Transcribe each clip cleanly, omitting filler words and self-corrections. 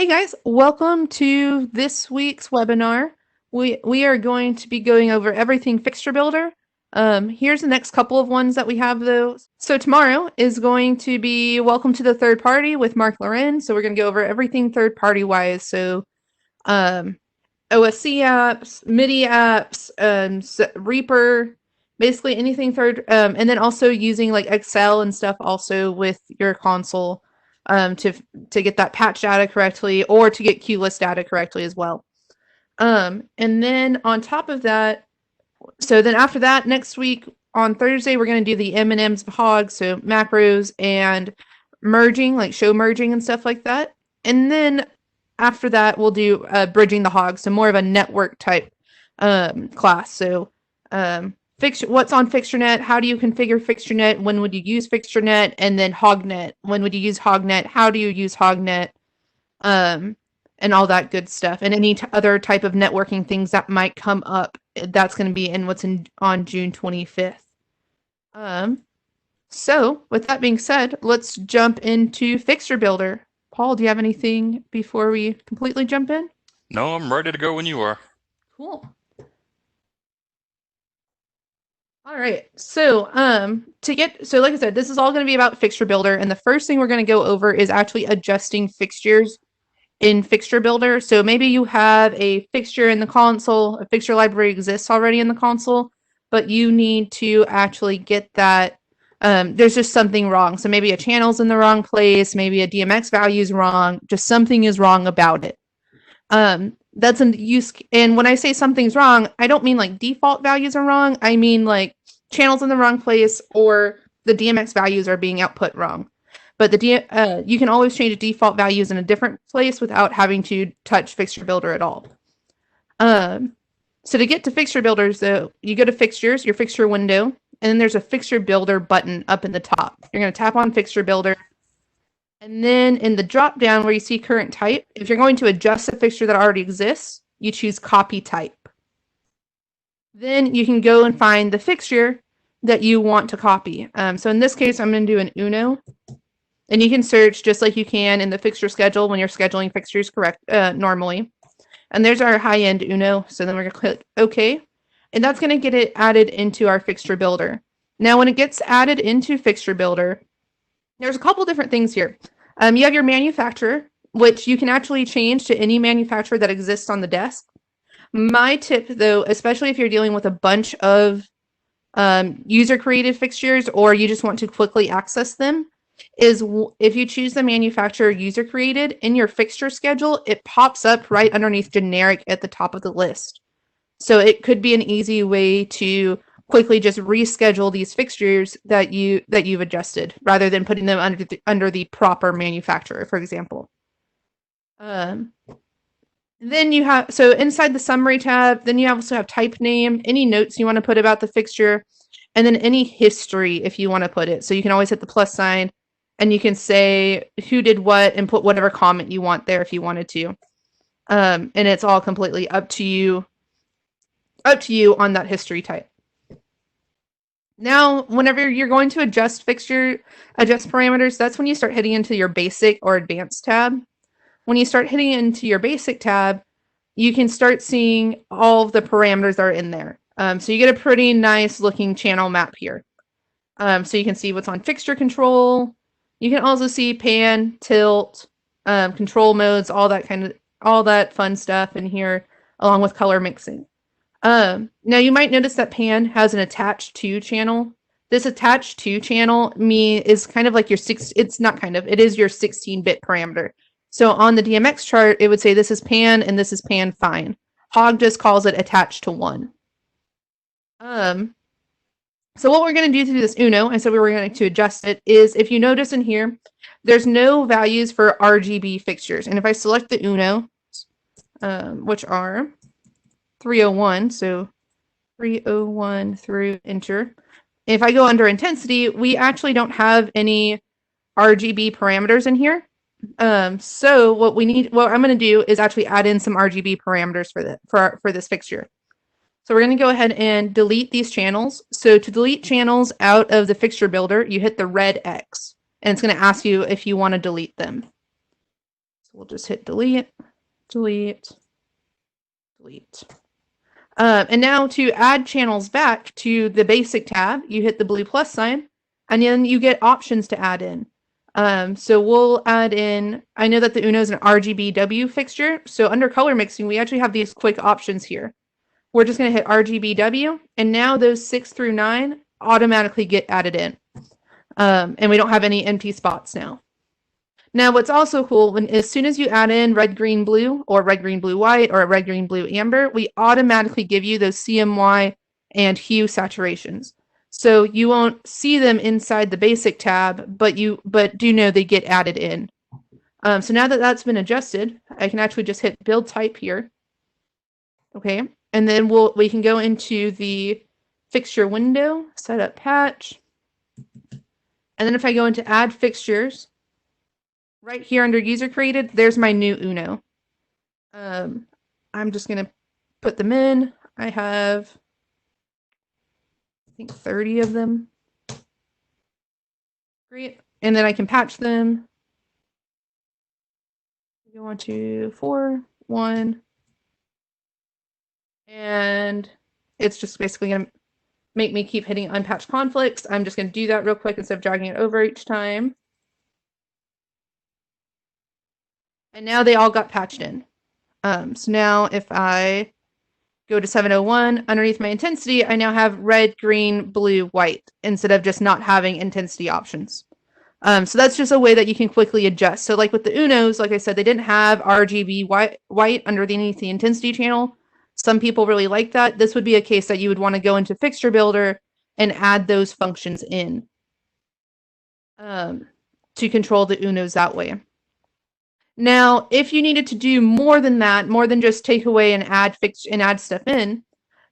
Hey guys, welcome to this week's webinar. We are going to be going over everything Fixture Builder. Here's the next couple of ones that we have though. So tomorrow is going to be Welcome to the Third Party with Mark Loren. So we're going to go over everything third party wise. So OSC apps, MIDI apps, Reaper, basically anything third, and then also using like Excel and stuff also with your console to get that patch data correctly or to get queue list data correctly as well. And then on top of that, so then after that, next week on Thursday, we're going to do the M&Ms hogs, so macros and merging, like show merging and stuff like that. And then after that, we'll do bridging the hogs, so more of a network type class. So what's on FixtureNet, how do you configure FixtureNet, when would you use FixtureNet, and then HogNet, when would you use HogNet, how do you use HogNet, and all that good stuff, and any other type of networking things that might come up. That's going to be in what's on June 25th. So with that being said, let's jump into Fixture Builder. Paul, do you have anything before we completely jump in? No, I'm ready to go when you are. Cool. All right, so like I said, this is all going to be about Fixture Builder, and the first thing we're going to go over is actually adjusting fixtures in Fixture Builder. So maybe you have a fixture in the console, a fixture library exists already in the console, but you need to actually get that. There's just something wrong. So maybe a channel's in the wrong place, maybe a DMX value is wrong, just something is wrong about it. That's a use, and when I say something's wrong, I don't mean like default values are wrong. I mean like channels in the wrong place or the DMX values are being output wrong. But you can always change default values in a different place without having to touch Fixture Builder at all. So to get to Fixture Builder, so you go to Fixtures, your Fixture window, and then there's a Fixture Builder button up in the top. You're going to tap on Fixture Builder. And then in the drop down where you see current type, if you're going to adjust a fixture that already exists, you choose copy type. Then you can go and find the fixture that you want to copy. So in this case, I'm going to do an Uno. And you can search just like you can in the fixture schedule when you're scheduling fixtures normally. And there's our high-end Uno. So then we're going to click OK. And that's going to get it added into our Fixture Builder. Now, when it gets added into Fixture Builder, there's a couple different things here. You have your manufacturer, which you can actually change to any manufacturer that exists on the desk. My tip, though, especially if you're dealing with a bunch of user-created fixtures or you just want to quickly access them, is if you choose the manufacturer user-created in your fixture schedule, it pops up right underneath generic at the top of the list. So it could be an easy way to quickly just reschedule these fixtures that you've adjusted rather than putting them under the proper manufacturer, for example. Then you have, so inside the summary tab, then you also have type name, any notes you want to put about the fixture, and then any history if you want to put it. So you can always hit the plus sign and you can say who did what and put whatever comment you want there if you wanted to. And it's all completely up to you on that history type. Now, whenever you're going to adjust parameters, that's when you start hitting into your basic or advanced tab. When you start hitting into your basic tab, you can start seeing all of the parameters that are in there. So you get a pretty nice looking channel map here. So you can see what's on fixture control. You can also see pan, tilt, control modes, all that fun stuff in here, along with color mixing. Now you might notice that pan has an attached to channel. This attached to channel is kind of like your it is your 16-bit parameter. So on the Dmx chart, it would say this is pan and this is pan fine. Hog just calls it attached to 1. So what we're going to do this Uno, I said we were going to adjust it, is if you notice in here, there's no values for RGB fixtures. And if I select the Uno, which are 301, so 301 through enter. If I go under intensity, we actually don't have any RGB parameters in here. So what I'm going to do is actually add in some RGB parameters for this fixture. So we're going to go ahead and delete these channels. So to delete channels out of the Fixture Builder, you hit the red X, and it's going to ask you if you want to delete them. we'll just hit delete, delete, delete. And now to add channels back to the basic tab, you hit the blue plus sign, and then you get options to add in. So we'll add in, I know that the Uno is an RGBW fixture, so under color mixing, we actually have these quick options here. We're just going to hit RGBW, and now those 6 through 9 automatically get added in. And we don't have any empty spots now. Now, what's also cool, as soon as you add in red, green, blue, or red, green, blue, white, or red, green, blue, amber, we automatically give you those CMY and hue saturations. So you won't see them inside the basic tab, but do know they get added in. So now that that's been adjusted, I can actually just hit build type here. Okay, and then we can go into the fixture window, set up patch, and then if I go into add fixtures, right here under user created, there's my new Uno. I'm just going to put them in. I have, I think, 30 of them. Great. And then I can patch them. Go on to 4, 1. And it's just basically going to make me keep hitting unpatched conflicts. I'm just going to do that real quick instead of dragging it over each time. And now they all got patched in. So now if I go to 701, underneath my intensity, I now have red, green, blue, white, instead of just not having intensity options. So that's just a way that you can quickly adjust. So like with the Unos, like I said, they didn't have RGB white underneath the intensity channel. Some people really like that. This would be a case that you would want to go into Fixture Builder and add those functions in to control the Unos that way. Now, if you needed to do more than that, more than just take away and add stuff in,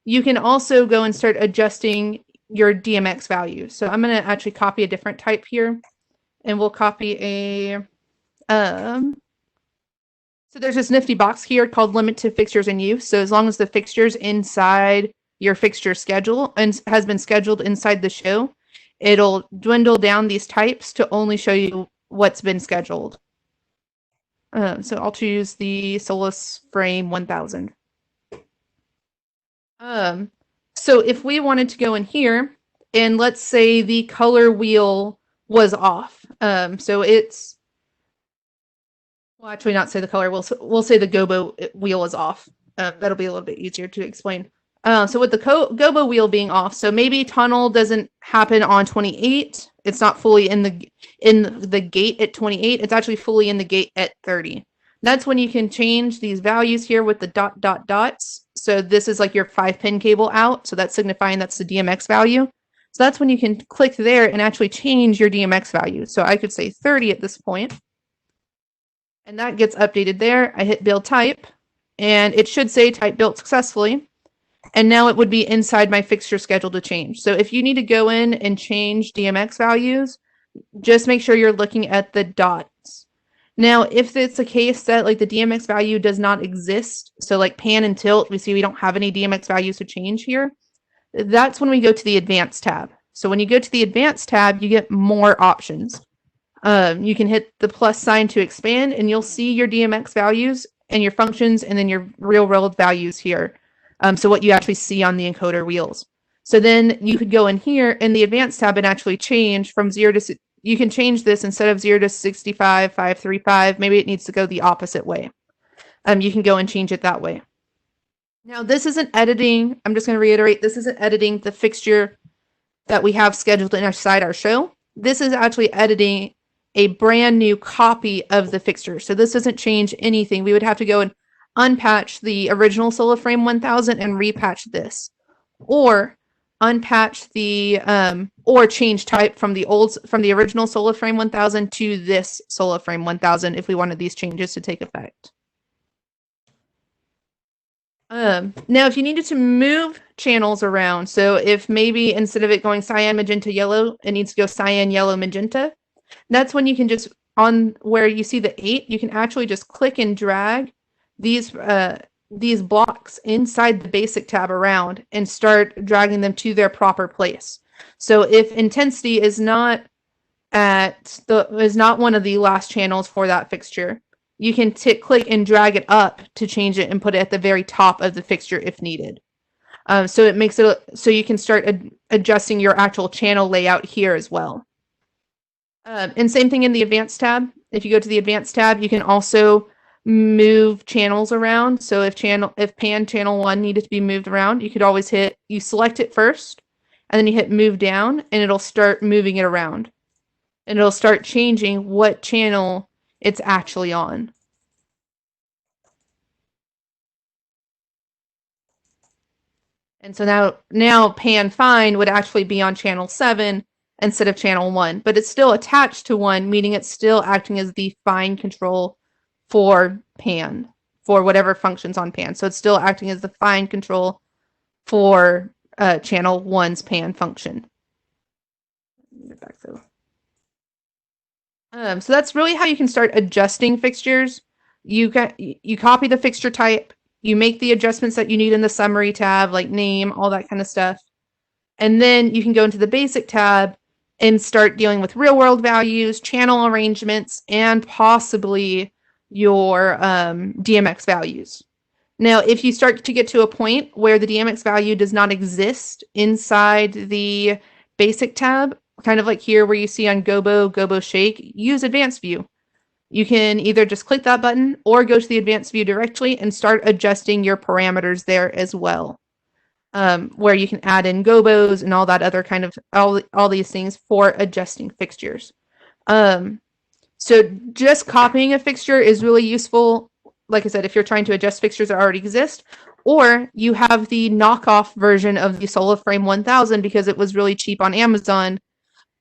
you can also go and start adjusting your DMX value. So I'm going to actually copy a different type here, and we'll copy a so there's this nifty box here called limit to fixtures in use. So as long as the fixtures inside your fixture schedule and has been scheduled inside the show, it'll dwindle down these types to only show you what's been scheduled. So I'll choose the Solus Frame 1000. So if we wanted to go in here and let's say the color wheel was off. So it's, well, actually not say the color wheel, we'll say the gobo wheel is off. That'll be a little bit easier to explain. So with the gobo wheel being off, so maybe tunnel doesn't happen on 28. It's not fully in the gate at 28. It's actually fully in the gate at 30. That's when you can change these values here with the dots. So this is like your 5-pin cable out. So that's signifying that's the DMX value. So that's when you can click there and actually change your DMX value. So I could say 30 at this point. And that gets updated there. I hit build type, and it should say type built successfully. And now it would be inside my fixture schedule to change. So if you need to go in and change DMX values, just make sure you're looking at the dots. Now, if it's a case that like the DMX value does not exist, so like pan and tilt, we see we don't have any DMX values to change here, that's when we go to the advanced tab. So when you go to the advanced tab, you get more options. You can hit the plus sign to expand, and you'll see your DMX values and your functions, and then your real world values here. So what you actually see on the encoder wheels. So then you could go in here in the advanced tab and actually change from 0 to, you can change this instead of 0 to 65, 535, maybe it needs to go the opposite way. You can go and change it that way. Now this isn't editing, I'm just going to reiterate, this isn't editing the fixture that we have scheduled inside our show. This is actually editing a brand new copy of the fixture. So this doesn't change anything. We would have to go and unpatch the original Solar Frame 1000 and repatch this, or unpatch the or change type from the original Solar Frame 1000 to this Solar Frame 1000 if we wanted these changes to take effect. Now if you needed to move channels around, so if maybe instead of it going cyan, magenta, yellow, it needs to go cyan, yellow, magenta, that's when you can just, on where you see the 8, you can actually just click and drag these blocks inside the basic tab around and start dragging them to their proper place. So if intensity is not one of the last channels for that fixture, you can click and drag it up to change it and put it at the very top of the fixture if needed. So it makes it so you can start adjusting your actual channel layout here as well. And same thing in the Advanced tab. If you go to the Advanced tab, you can also move channels around. So if pan channel 1 needed to be moved around, you could always you select it first, and then you hit move down, and it'll start moving it around. And it'll start changing what channel it's actually on. And so now pan fine would actually be on channel 7 instead of channel 1, but it's still attached to 1, meaning it's still acting as the fine control for pan, for whatever functions on pan. So it's still acting as the fine control for channel 1's pan function. Get back though. So that's really how you can start adjusting fixtures. You copy the fixture type, you make the adjustments that you need in the summary tab, like name, all that kind of stuff. And then you can go into the basic tab and start dealing with real world values, channel arrangements, and possibly your DMX values. Now, if you start to get to a point where the DMX value does not exist inside the basic tab, kind of like here where you see on Gobo Shake, use Advanced View. You can either just click that button or go to the Advanced View directly and start adjusting your parameters there as well. Where you can add in gobos and all that other kind of all these things for adjusting fixtures. So just copying a fixture is really useful. Like I said, if you're trying to adjust fixtures that already exist, or you have the knockoff version of the SoloFrame 1000 because it was really cheap on Amazon,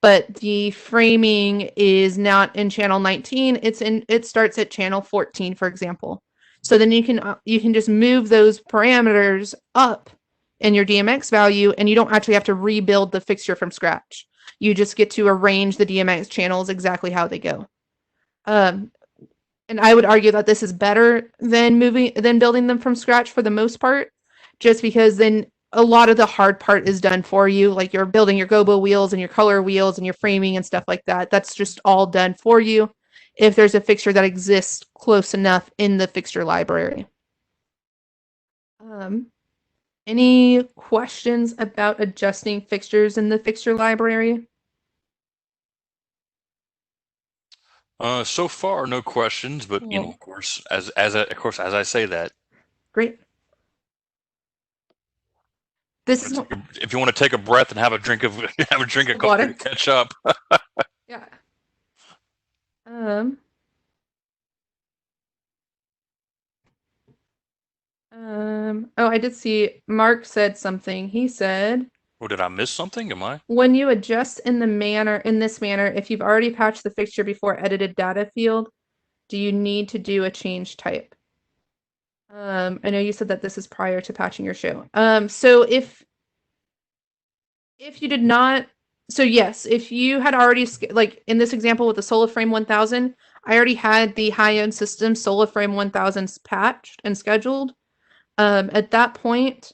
but the framing is not in channel 19. It starts at channel 14, for example. So then you can just move those parameters up in your DMX value, and you don't actually have to rebuild the fixture from scratch. You just get to arrange the DMX channels exactly how they go. And I would argue that this is better than building them from scratch for the most part, just because then a lot of the hard part is done for you. Like you're building your gobo wheels and your color wheels and your framing and stuff like that. That's just all done for you if there's a fixture that exists close enough in the fixture library. Any questions about adjusting fixtures in the fixture library? So far, no questions, but you know, of course, as I say that. Great. This is if you want to take a breath and have a drink of coffee to catch up. Yeah. Oh, I did see Mark said something. He said, "Oh, did I miss something? Am I?" When you adjust in this manner, if you've already patched the fixture before edited data field, do you need to do a change type? I know you said that this is prior to patching your show. So if you did not, so yes, if you had already, like in this example with the SoloFrame 1000, I already had the high-end system SoloFrame 1000s patched and scheduled. At that point,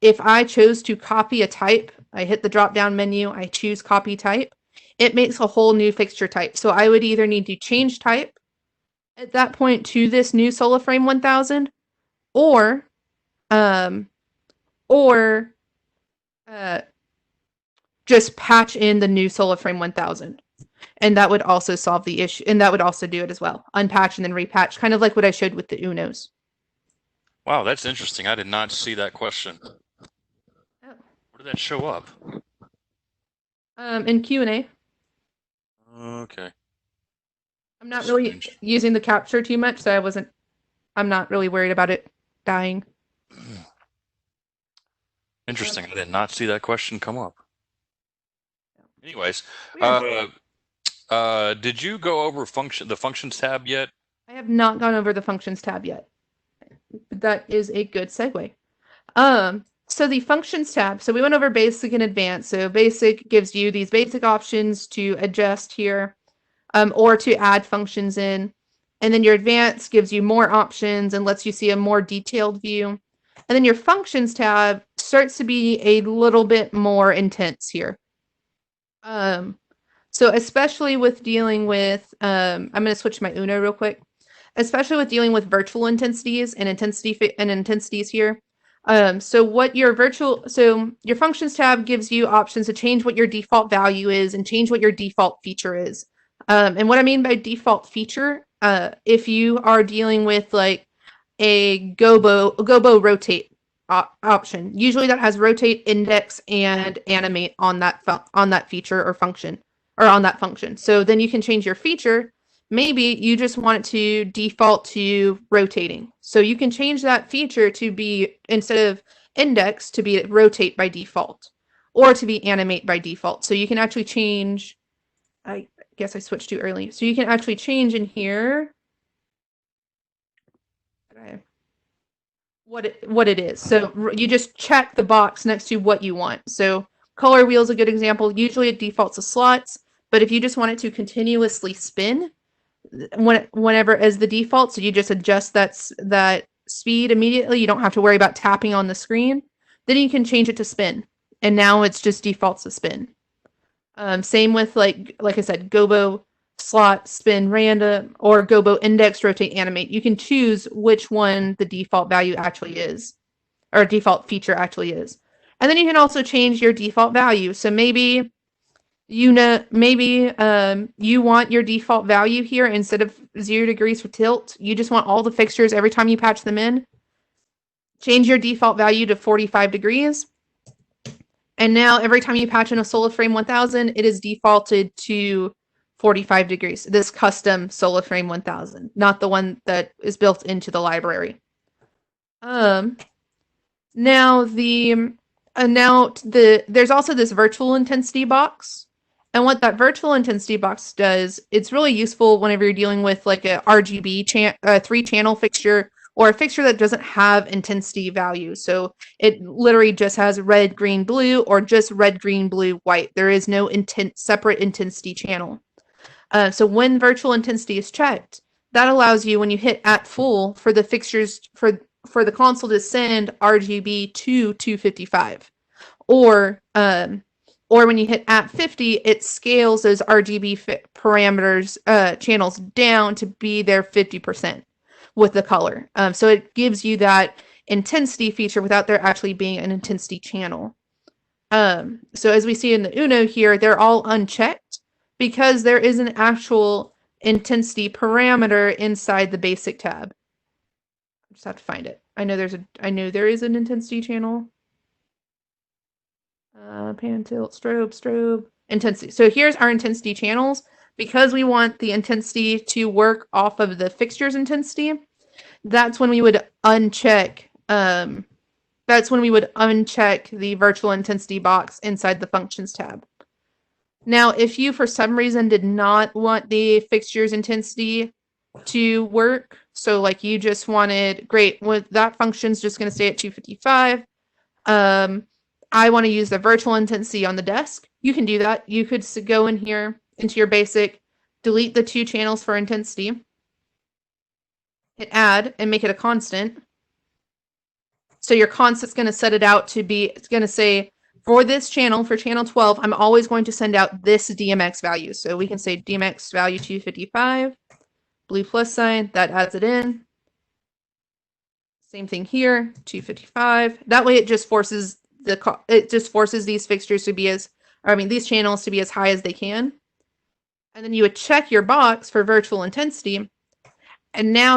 if I chose to copy a type, I hit the drop-down menu, I choose copy type, it makes a whole new fixture type. So I would either need to change type at that point to this new SoloFrame 1000, or just patch in the new SoloFrame 1000. And that would also solve the issue, and that would also do it as well. Unpatch and then repatch, kind of like what I showed with the Unos. Wow, that's interesting. I did not see that question. Oh. Where did that show up? In Q&A. Okay. I'm not really using the capture too much, so I'm not really worried about it dying. Interesting. I did not see that question come up. Anyways, did you go over the functions tab yet? I have not gone over the functions tab yet. That is a good segue. So the functions tab, so we went over basic and advanced. So basic gives you these basic options to adjust here, or to add functions in. And then your advanced gives you more options and lets you see a more detailed view. And then your functions tab starts to be a little bit more intense here. So especially with dealing with, I'm going to switch my Uno real quick. especially with dealing with virtual intensities and intensities here. So your functions tab gives you options to change what your default value is and change what your default feature is. And what I mean by default feature, if you are dealing with like a gobo rotate option, usually that has rotate, index, and animate on that feature or function, or on that function. So then you can change your feature. Maybe you just want it to default to rotating. So you can change that feature to be, instead of index, to be rotate by default, or to be animate by default. So you can actually change, I guess I switched too early. So you can actually change in here what it is. So you just check the box next to what you want. So color wheel is a good example. Usually it defaults to slots, but if you just want it to continuously spin, whenever as the default, so you just adjust that speed immediately. You don't have to worry about tapping on the screen. Then you can change it to spin, and now it's just defaults to spin. Same with like I said, gobo slot, spin, random, or gobo index, rotate, animate. You can choose which one the default value actually is, or default feature actually is. And then you can also change your default value. So maybe you want your default value here, instead of 0 degrees for tilt, you just want all the fixtures every time you patch them in. Change your default value to 45 degrees. And now every time you patch in a SolaFrame 1000, it is defaulted to 45 degrees. This custom SolaFrame 1000, not the one that is built into the library. Now there's also this virtual intensity box. And what that virtual intensity box does, it's really useful whenever you're dealing with like a RGB 3-channel fixture, or a fixture that doesn't have intensity value. So it literally just has red, green, blue, or just red, green, blue, white. There is no separate intensity channel. So when virtual intensity is checked, that allows you, when you hit at full, for the fixtures for the console to send RGB to 255, or when you hit at 50, it scales those RGB parameters channels down to be their 50% with the color. So it gives you that intensity feature without there actually being an intensity channel. So as we see in the Uno here, they're all unchecked because there is an actual intensity parameter inside the basic tab. I just have to find it. I know there is an intensity channel. Pan, tilt, strobe, intensity. So here's our intensity channels. Because we want the intensity to work off of the fixture's intensity, that's when we would uncheck the virtual intensity box inside the functions tab. Now, if you for some reason did not want the fixture's intensity to work, so like you just wanted, great, well, that function's just going to stay at 255. I want to use the virtual intensity on the desk. You can do that. You could go in here into your basic, delete the 2 channels for intensity, hit add, and make it a constant. So your constant's going to set it out to be, it's going to say, for this channel, for channel 12, I'm always going to send out this DMX value. So we can say DMX value 255, blue plus sign, that adds it in. Same thing here, 255. That way it just forces these fixtures to be these channels to be as high as they can. And then you would check your box for virtual intensity. And now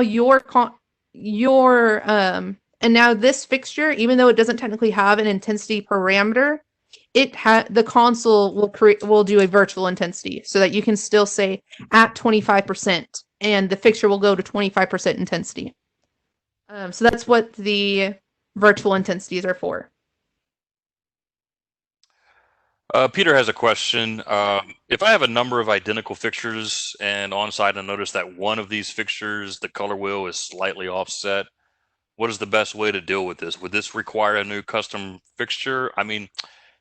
and now this fixture, even though it doesn't technically have an intensity parameter, the console will do a virtual intensity, so that you can still say at 25%, and the fixture will go to 25% intensity. So that's what the virtual intensities are for. Peter has a question. If I have a number of identical fixtures and on site I notice that one of these fixtures, the color wheel, is slightly offset, what is the best way to deal with this? Would this require a new custom fixture? I mean,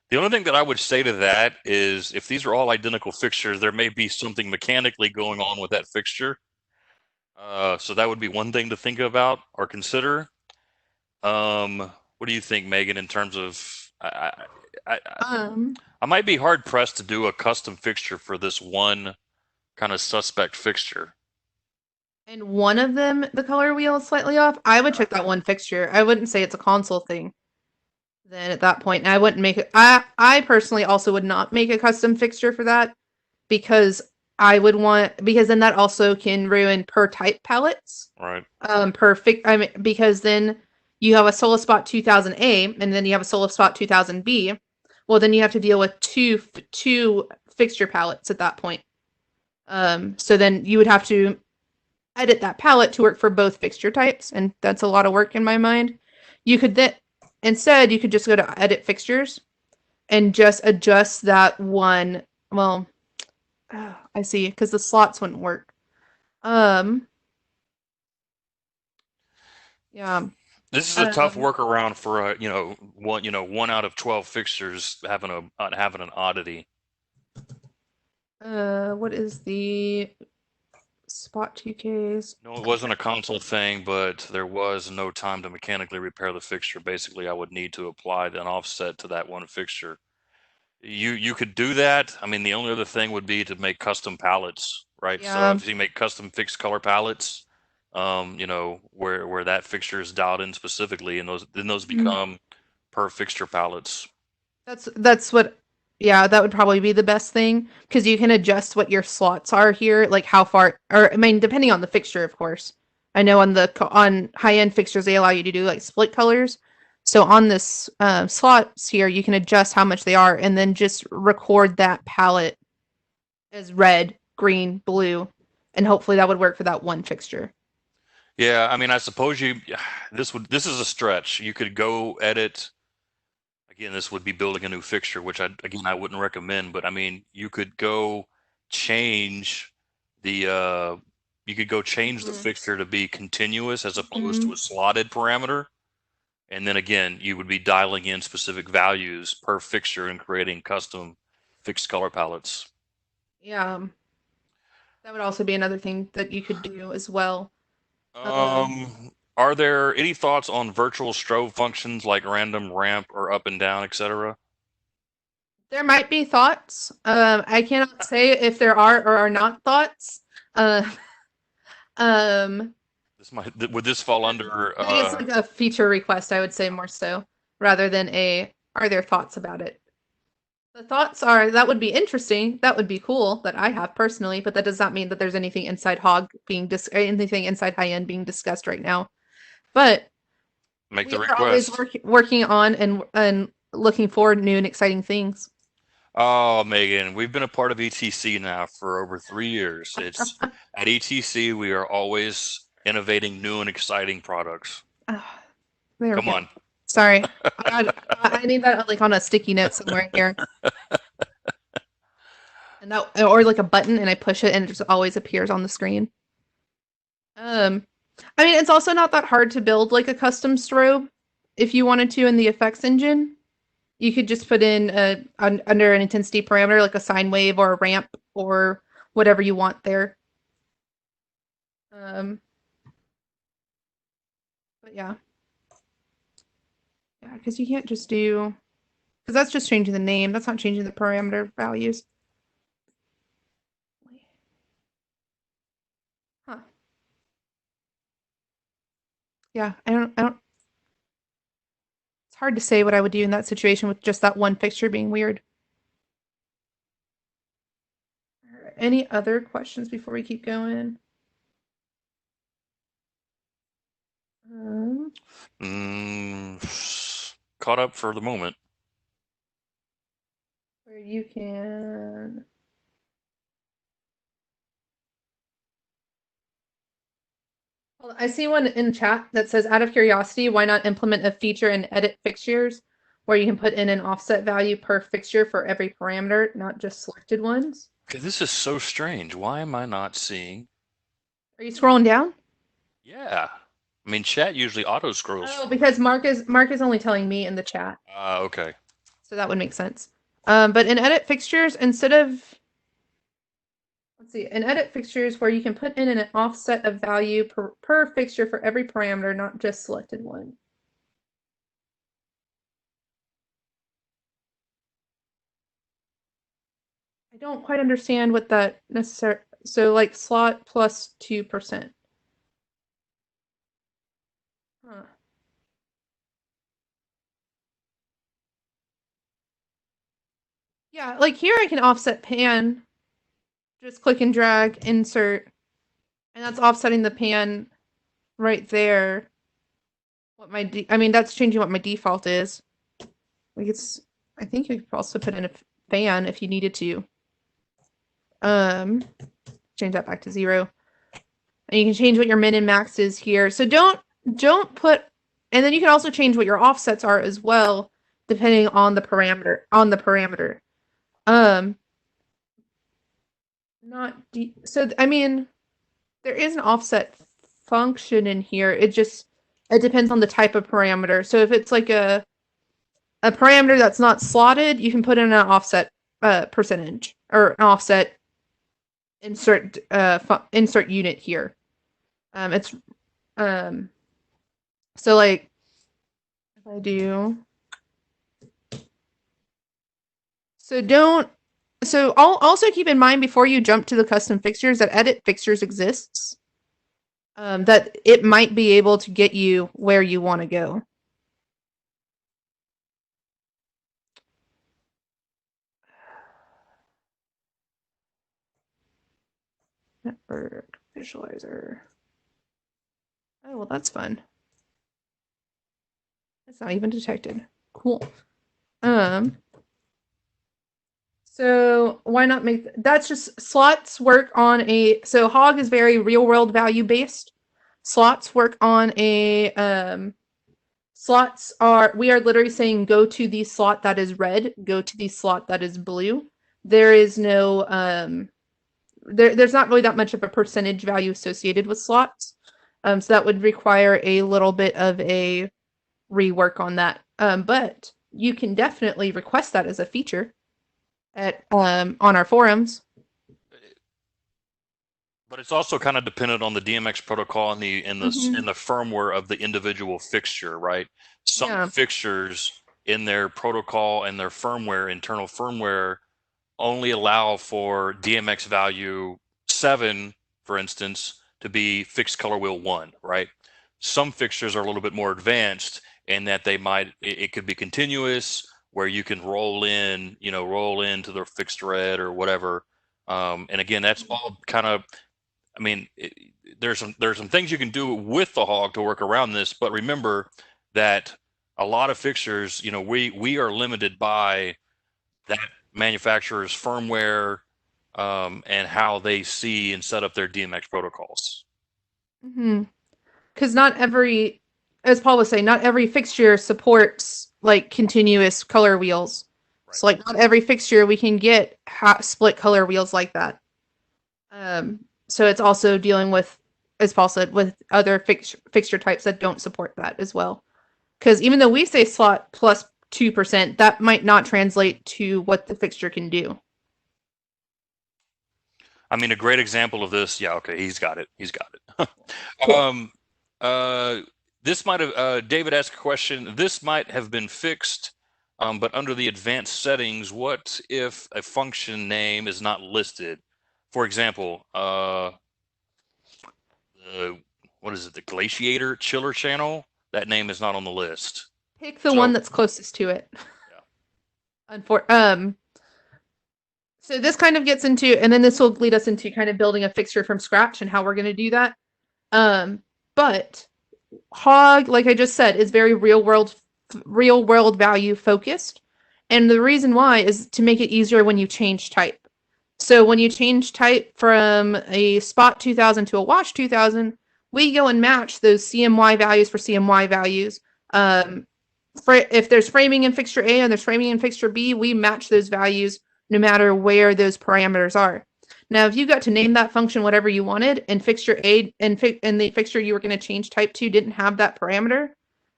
the only thing that I would say to that is, if these are all identical fixtures, there may be something mechanically going on with that fixture. So that would be one thing to think about or consider. What do you think, Megan, in terms of, I might be hard pressed to do a custom fixture for this one kind of suspect fixture. and one of them, the color wheel is slightly off, I would check that one fixture. I wouldn't say it's a console thing. Then at that point, I wouldn't make it. I personally also would not make a custom fixture for that because I would want because then that also can ruin per type palettes. Right. I mean, because then you have a solo spot 2000A and then you have a solo spot 2000B. Well, then you have to deal with two fixture palettes at that point. So then you would have to edit that palette to work for both fixture types, and that's a lot of work in my mind. You could then instead you could just go to edit fixtures and just adjust that one. Well, I see because the slots wouldn't work. Um, yeah. This is a tough Um, workaround for one out of 12 fixtures having an oddity. what is the spot 2Ks? No, it wasn't a console thing, but there was no time to mechanically repair the fixture. Basically, I would need to apply an offset to that one fixture. You could do that. I mean, the only other thing would be to make custom palettes, right? So Yeah. if you make custom fixed color palettes, where that fixture is dialed in specifically, and those become per fixture palettes. That's what yeah, that would probably be the best thing because you can adjust what your slots are here, like how far or I mean depending on the fixture of course. I know on high-end fixtures they allow you to do like split colors. So on this slots here you can adjust how much they are and then just record that palette as red, green, blue, and hopefully that would work for that one fixture. Yeah, I mean, I suppose this is a stretch. You could go edit. Again, this would be building a new fixture, which I wouldn't recommend, but I mean, change the uh you could go change the Mhm. fixture to be continuous as opposed to Mhm. a slotted parameter. And then again, you would be dialing in specific values per fixture and creating custom fixed color palettes. Yeah, that would also be another thing that you could do as well. Um, Are there any thoughts on virtual strobe functions like random ramp or up and down, etc.? There might be thoughts. I cannot say if there are or are not thoughts. Uh, um, Would this fall because under I think it's like a feature request, I would say more so, rather than a are there thoughts about it. The thoughts are that would be interesting, that would be cool, that I have personally, but that does not mean that there's anything inside Hog being anything inside high end being discussed right now. But make we the are always request? working on and looking forward new and exciting things. Oh, Megan, we've been a part of ETC now for over 3 years. It's at ETC, we are always innovating new and exciting products. There we Come go. on. Sorry. I need that like on a sticky note somewhere here. And that or like a button and I push it and it just always appears on the screen. Um I mean it's also not that hard to build like a custom strobe if you wanted to in the effects engine. You could just put in under an intensity parameter like a sine wave or a ramp or whatever you want there. Um but yeah. Yeah, because you can't just do because that's just changing the name. That's not changing the parameter values. Huh. Yeah, I don't it's hard to say what I would do in that situation with just that one fixture being weird. Any other questions before we keep going? Um, Caught up for the moment. where you can. Well, I see one in chat that says, out of curiosity, why not implement a feature in edit fixtures where you can put in an offset value per fixture for every parameter, not just selected ones? Okay, this is so strange. Why am I not seeing? Are you scrolling down? Yeah. I mean, chat usually auto scrolls Oh, for me. because Mark is only telling me in the chat, Okay. so that would make sense. But in edit fixtures, instead of let's see, in edit fixtures where you can put in an offset of value per fixture for every parameter, not just selected one. I don't quite understand what that necessary. So like slot plus 2%. Huh. Yeah, like here I can offset pan. Just click and drag, insert, and that's offsetting the pan right there. What my I mean, that's changing what my default is. Like it's, I think you could also put in a fan if you needed to. Um, change that back to 0. And you can change what your min and max is here. So don't put, and then you can also change what your offsets are as well, depending on the parameter. Um, not so I mean, there is an offset function in here. It depends on the type of parameter. So if it's like a parameter that's not slotted, you can put in an offset percentage or an offset insert unit here. It's so like if I do so don't so I'll also keep in mind before you jump to the custom fixtures that edit fixtures exists. That it might be able to get you where you want to go. Network visualizer. Oh, well, that's fun. It's not even detected. Cool. So why not make that's just slots work on so hog is very real world value based. Slots work on slots are we are literally saying go to the slot that is red, go to the slot that is blue. There is no there's not really that much of a percentage value associated with slots. So that would require a little bit of a rework on that. But you can definitely request that as a feature at on our forums. But it's also kind of dependent on the DMX protocol and the firmware of the individual fixture, right? Some fixtures in their protocol and their firmware, internal firmware, only allow for DMX value 7, for instance, to be fixed color wheel 1, right? Some fixtures are a little bit more advanced in that it could be continuous, where you can roll into the fixed red or whatever. And again, that's all kind of, I mean, there's some things you can do with the hog to work around this, but remember that a lot of fixtures, we are limited by that manufacturer's firmware and how they see and set up their DMX protocols. Because not every, as Paul was saying, not every fixture supports like continuous color wheels. Right. So like not every fixture we can get split color wheels like that. So it's also dealing with, as Paul said, with other fixture types that don't support that as well. Because even though we say slot plus 2%, that might not translate to what the fixture can do. I mean, a great example of this. Yeah, okay, he's got it. Cool. This might have David asked a question. This might have been fixed, but under the advanced settings, what if a function name is not listed? For example, what is it? The Glaciator Chiller Channel. That name is not on the list. Pick the one that's closest to it. Yeah. So this kind of gets into, and then this will lead us into kind of building a fixture from scratch and how we're going to do that. But hog, like I just said, is very real world value focused. And the reason why is to make it easier when you change type. So when you change type from a spot 2000 to a wash 2000, we go and match those CMY values for CMY values. If there's framing in fixture A and there's framing in fixture B, we match those values no matter where those parameters are. Now, if you got to name that function whatever you wanted, and fixture A and the fixture you were going to change type to didn't have that parameter,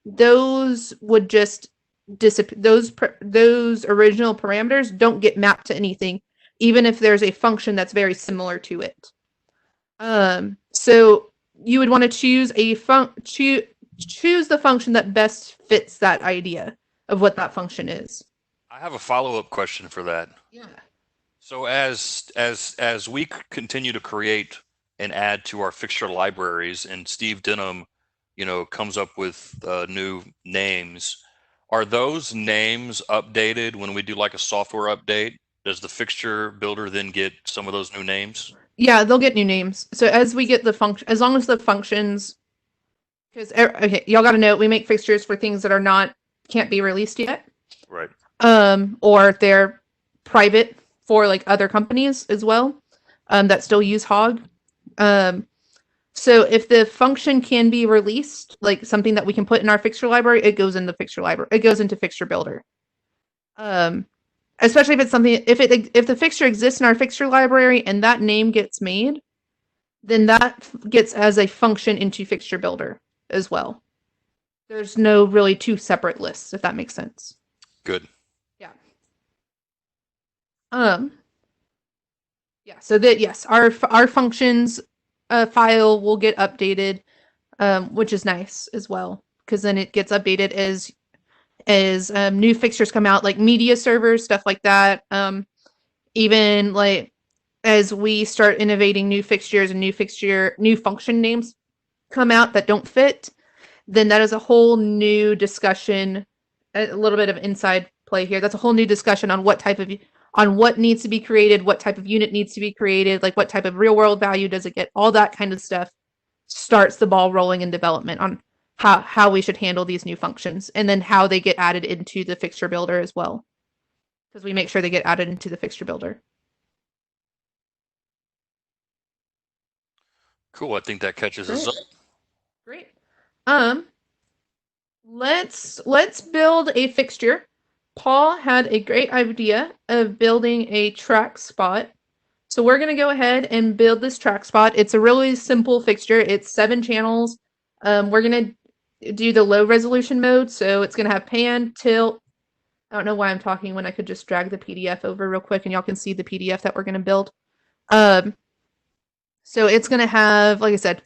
those would just disappear. Those original parameters don't get mapped to anything, even if there's a function that's very similar to it. So you would want to choose choose the function that best fits that idea of what that function is. I have a follow-up question for that. Yeah. So as we continue to create and add to our fixture libraries, and Steve Denham comes up with new names. Are those names updated when we do like a software update? Does the fixture builder then get some of those new names? Yeah, they'll get new names. So as we get the function, as long as the functions, because okay, y'all got to know we make fixtures for things that are not can't be released yet. Right. Or they're private for like other companies as well, that still use Hog. So if the function can be released, like something that we can put in our fixture library, it goes in the fixture library. It goes into fixture builder. Especially if it's something, if the fixture exists in our fixture library and that name gets made, then that gets as a function into fixture builder as well. There's no really two separate lists, if that makes sense. Good. Yeah. Yeah. So that yes, our functions file will get updated, which is nice as well, because then it gets updated as new fixtures come out, like media servers, stuff like that. Even like as we start innovating new fixtures and new function names come out that don't fit, then that is a whole new discussion. A little bit of inside play here. That's a whole new discussion on what needs to be created, what type of unit needs to be created, like what type of real world value does it get, all that kind of stuff starts the ball rolling in development on how we should handle these new functions, and then how they get added into the fixture builder as well, because we make sure they get added into the fixture builder. Cool. I think that catches us up. Great. Let's build a fixture. Paul had a great idea of building a track spot. So we're going to go ahead and build this track spot. It's a really simple fixture. It's 7 channels. We're going to do the low resolution mode. So it's going to have pan, tilt. I don't know why I'm talking when I could just drag the PDF over real quick and y'all can see the PDF that we're going to build. So it's going to have, like I said,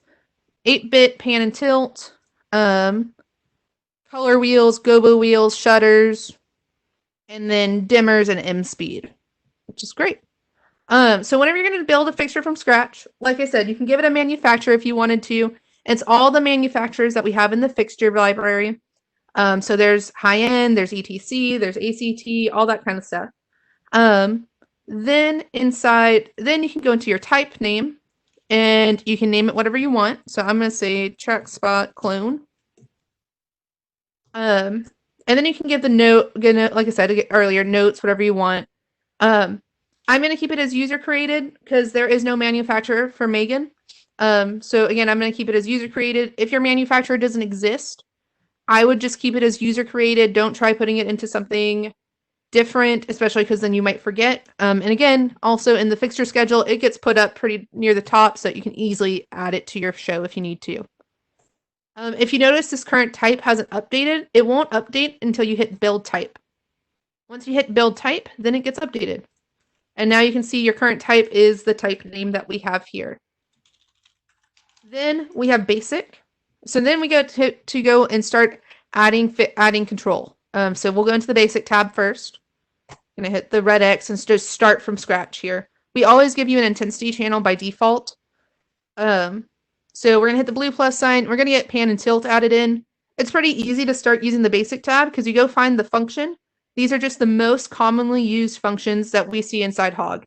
8-bit pan and tilt, color wheels, gobo wheels, shutters, and then dimmers and M speed, which is great. So whenever you're going to build a fixture from scratch, like I said, you can give it a manufacturer if you wanted to. It's all the manufacturers that we have in the fixture library. So there's high-end, there's ETC, there's ACT, all that kind of stuff. Then you can go into your type name, and you can name it whatever you want. So I'm going to say track spot clone. And then you can give the note, like I said earlier, notes, whatever you want. I'm going to keep it as user created because there is no manufacturer for Maegan. So again, I'm going to keep it as user created. If your manufacturer doesn't exist, I would just keep it as user created. Don't try putting it into something different, especially because then you might forget. And again, also in the fixture schedule, it gets put up pretty near the top so that you can easily add it to your show if you need to. If you notice this current type hasn't updated, it won't update until you hit build type. Once you hit build type, then it gets updated. And now you can see your current type is the type name that we have here. Then we have basic. So then we go to go and start adding control. So we'll go into the basic tab first. I'm going to hit the red X and just start from scratch here. We always give you an intensity channel by default. So we're going to hit the blue plus sign. We're going to get pan and tilt added in. It's pretty easy to start using the basic tab because you go find the function. These are just the most commonly used functions that we see inside Hog.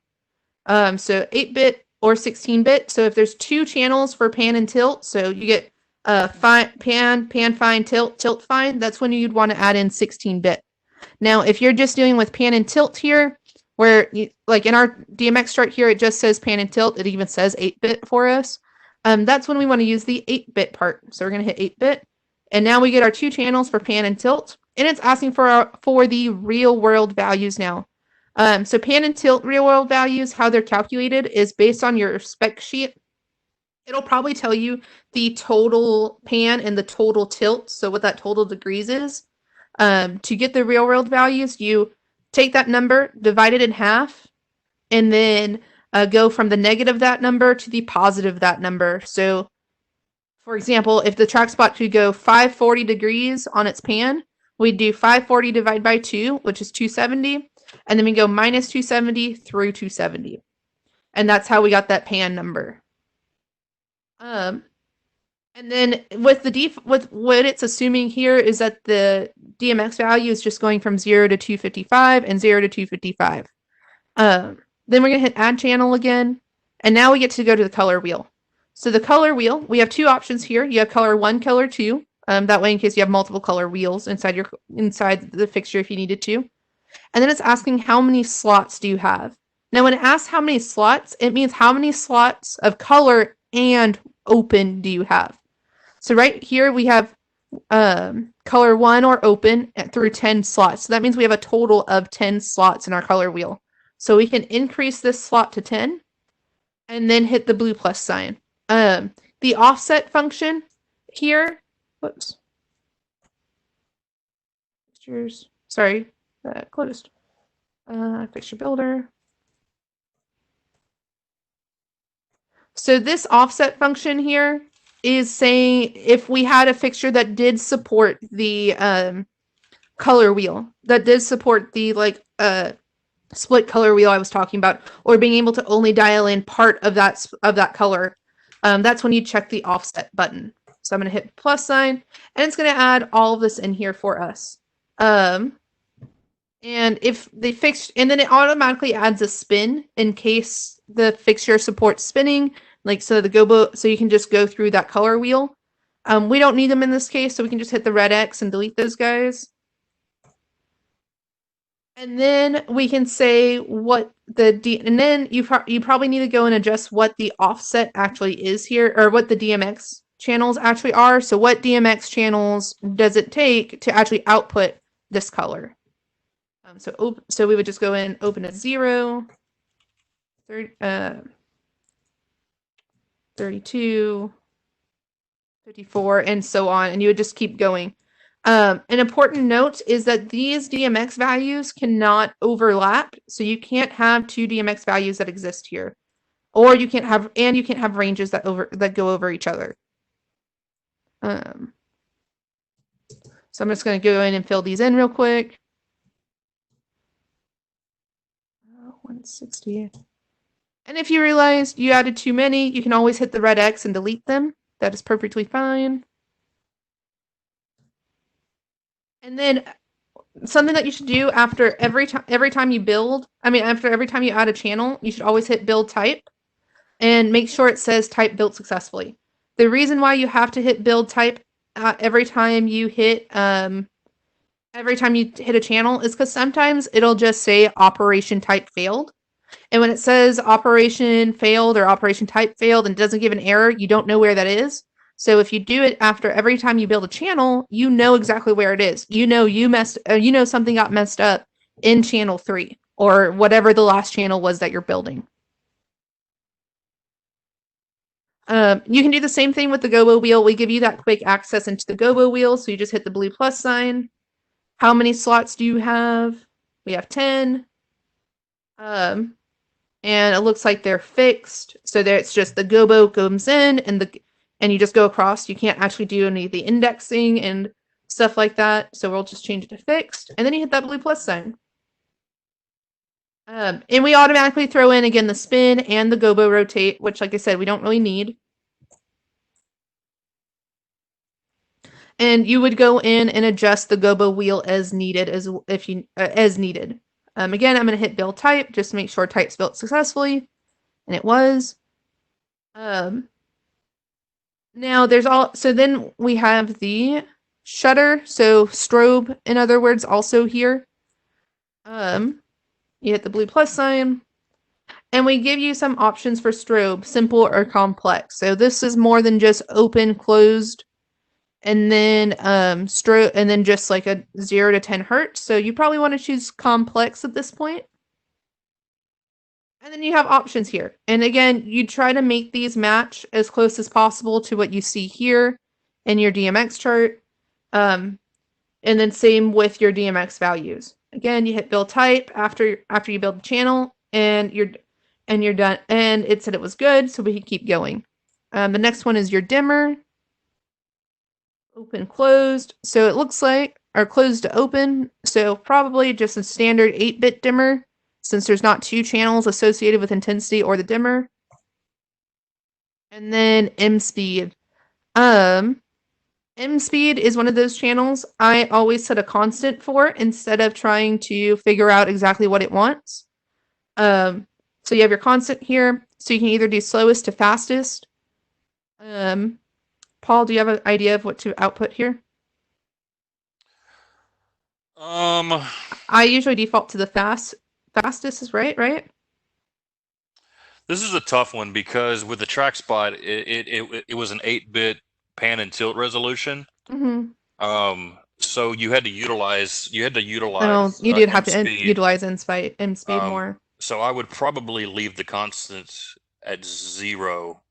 So 8-bit or 16-bit. So if there's 2 channels for pan and tilt, so you get pan fine, tilt fine, that's when you'd want to add in 16-bit. Now, if you're just dealing with pan and tilt here, where like in our Dmx chart here, it just says pan and tilt. It even says 8-bit for us. That's when we want to use the 8-bit part. So we're going to hit 8-bit. And now we get our 2 channels for pan and tilt. And it's asking for the real world values now. So pan and tilt real world values, how they're calculated is based on your spec sheet. It'll probably tell you the total pan and the total tilt. So what that total degrees is. To get the real world values, you take that number, divide it in half, and then go from the negative that number to the positive that number. So, for example, if the track spot could go 540 degrees on its pan, we'd do 540 divided by 2, which is 270, and then we go minus 270 through 270. And that's how we got that pan number. And then with with what it's assuming here is that the DMX value is just going from 0 to 255 and 0 to 255. Then we're going to hit add channel again. And now we get to go to the color wheel. So the color wheel, we have two options here. You have color 1, color 2. That way in case you have multiple color wheels inside the fixture if you needed to. And then it's asking how many slots do you have. Now when it asks how many slots, it means how many slots of color and open do you have. So right here we have color 1 or open through 10 slots. So that means we have a total of 10 slots in our color wheel. So we can increase this slot to 10 and then hit the blue plus sign. The offset function here, whoops. Fixtures, sorry, that closed. Fixture builder. So this offset function here is saying if we had a fixture that did support the color wheel, that did support the split color wheel I was talking about, or being able to only dial in part of that color, that's when you check the offset button. So I'm going to hit plus sign, and it's going to add all of this in here for us. And if they fixed, and then it automatically adds a spin in case the fixture supports spinning, like so you can just go through that color wheel. We don't need them in this case, so we can just hit the red X and delete those guys. And then we can say what and then you probably need to go and adjust what the offset actually is here, or what the DMX channels actually are. So what DMX channels does it take to actually output this color? So we would just go in, open at 0, 32, 54, and so on, and you would just keep going. An important note is that these DMX values cannot overlap, so you can't have two DMX values that exist here, or you can't have ranges that go over each other. So I'm just going to go in and fill these in real quick. 160. And if you realize you added too many, you can always hit the red X and delete them. That is perfectly fine. And then something that you should do after every time you build, after every time you add a channel, you should always hit build type and make sure it says type built successfully. The reason why you have to hit build type every time you hit a channel is because sometimes it'll just say operation type failed. And when it says operation failed or operation type failed and doesn't give an error, you don't know where that is. So if you do it after every time you build a channel, you know exactly where it is. You know something got messed up in channel 3 or whatever the last channel was that you're building. You can do the same thing with the Gobo wheel. We give you that quick access into the Gobo wheel, so you just hit the blue plus sign. How many slots do you have? We have 10. And it looks like they're fixed. So there it's just the Gobo comes in and you just go across. You can't actually do any of the indexing and stuff like that. So we'll just change it to fixed. And then you hit that blue plus sign. And we automatically throw in again the spin and the Gobo rotate, which like I said, we don't really need. And you would go in and adjust the Gobo wheel as needed as needed. Again, I'm going to hit build type just to make sure type's built successfully, and it was. Now so then we have the shutter, so strobe, in other words, also here. You hit the blue plus sign, and we give you some options for strobe, simple or complex. So this is more than just open, closed, and then strobe, and then just like a 0 to 10 hertz. So you probably want to choose complex at this point. And then you have options here. And again, you try to make these match as close as possible to what you see here in your Dmx chart. And then same with your Dmx values. Again, you hit build type after you build the channel, and you're done. And it said it was good, so we can keep going. The next one is your dimmer. Open, closed. So it looks like, or closed to open. So probably just a standard 8-bit dimmer, since there's not two channels associated with intensity or the dimmer. And then M speed. M speed is one of those channels I always set a constant for instead of trying to figure out exactly what it wants. So you have your constant here, so you can either do slowest to fastest. Paul, do you have an idea of what to output here? Um, I usually default to the fastest is right? this is a tough one because with the track spot, it was an 8-bit pan and tilt resolution. Mm-hmm. So you had to utilize Oh, you did have M to speed. utilize M speed more. So I would probably leave the constant at 0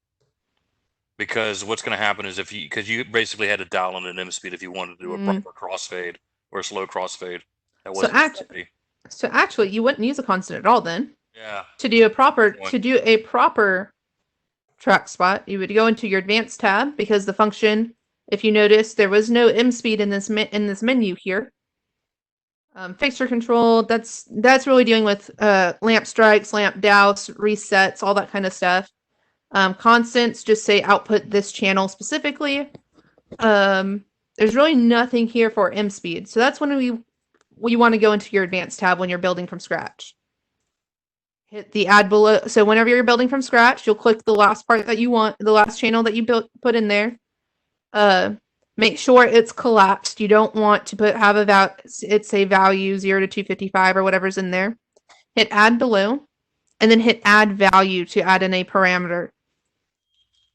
because what's going to happen is because you basically had to dial in an M speed if you wanted to do a proper crossfade or a slow crossfade that So wasn't steady. actually, you wouldn't use a constant at all then. Yeah. To do a proper track spot, you would go into your advanced tab because the function, if you notice, there was no M speed in this menu here. Fixture control, that's really dealing with lamp strikes, lamp douse, resets, all that kind of stuff. Constants just say output this channel specifically. There's really nothing here for M speed, so that's when we want to go into your advanced tab when you're building from scratch. Hit the add below. So whenever you're building from scratch, you'll click the last part that you want, the last channel that you put in there. Make sure it's collapsed. You don't want to it's a value 0 to 255 or whatever's in there. Hit add below, and then hit add value to add in a parameter.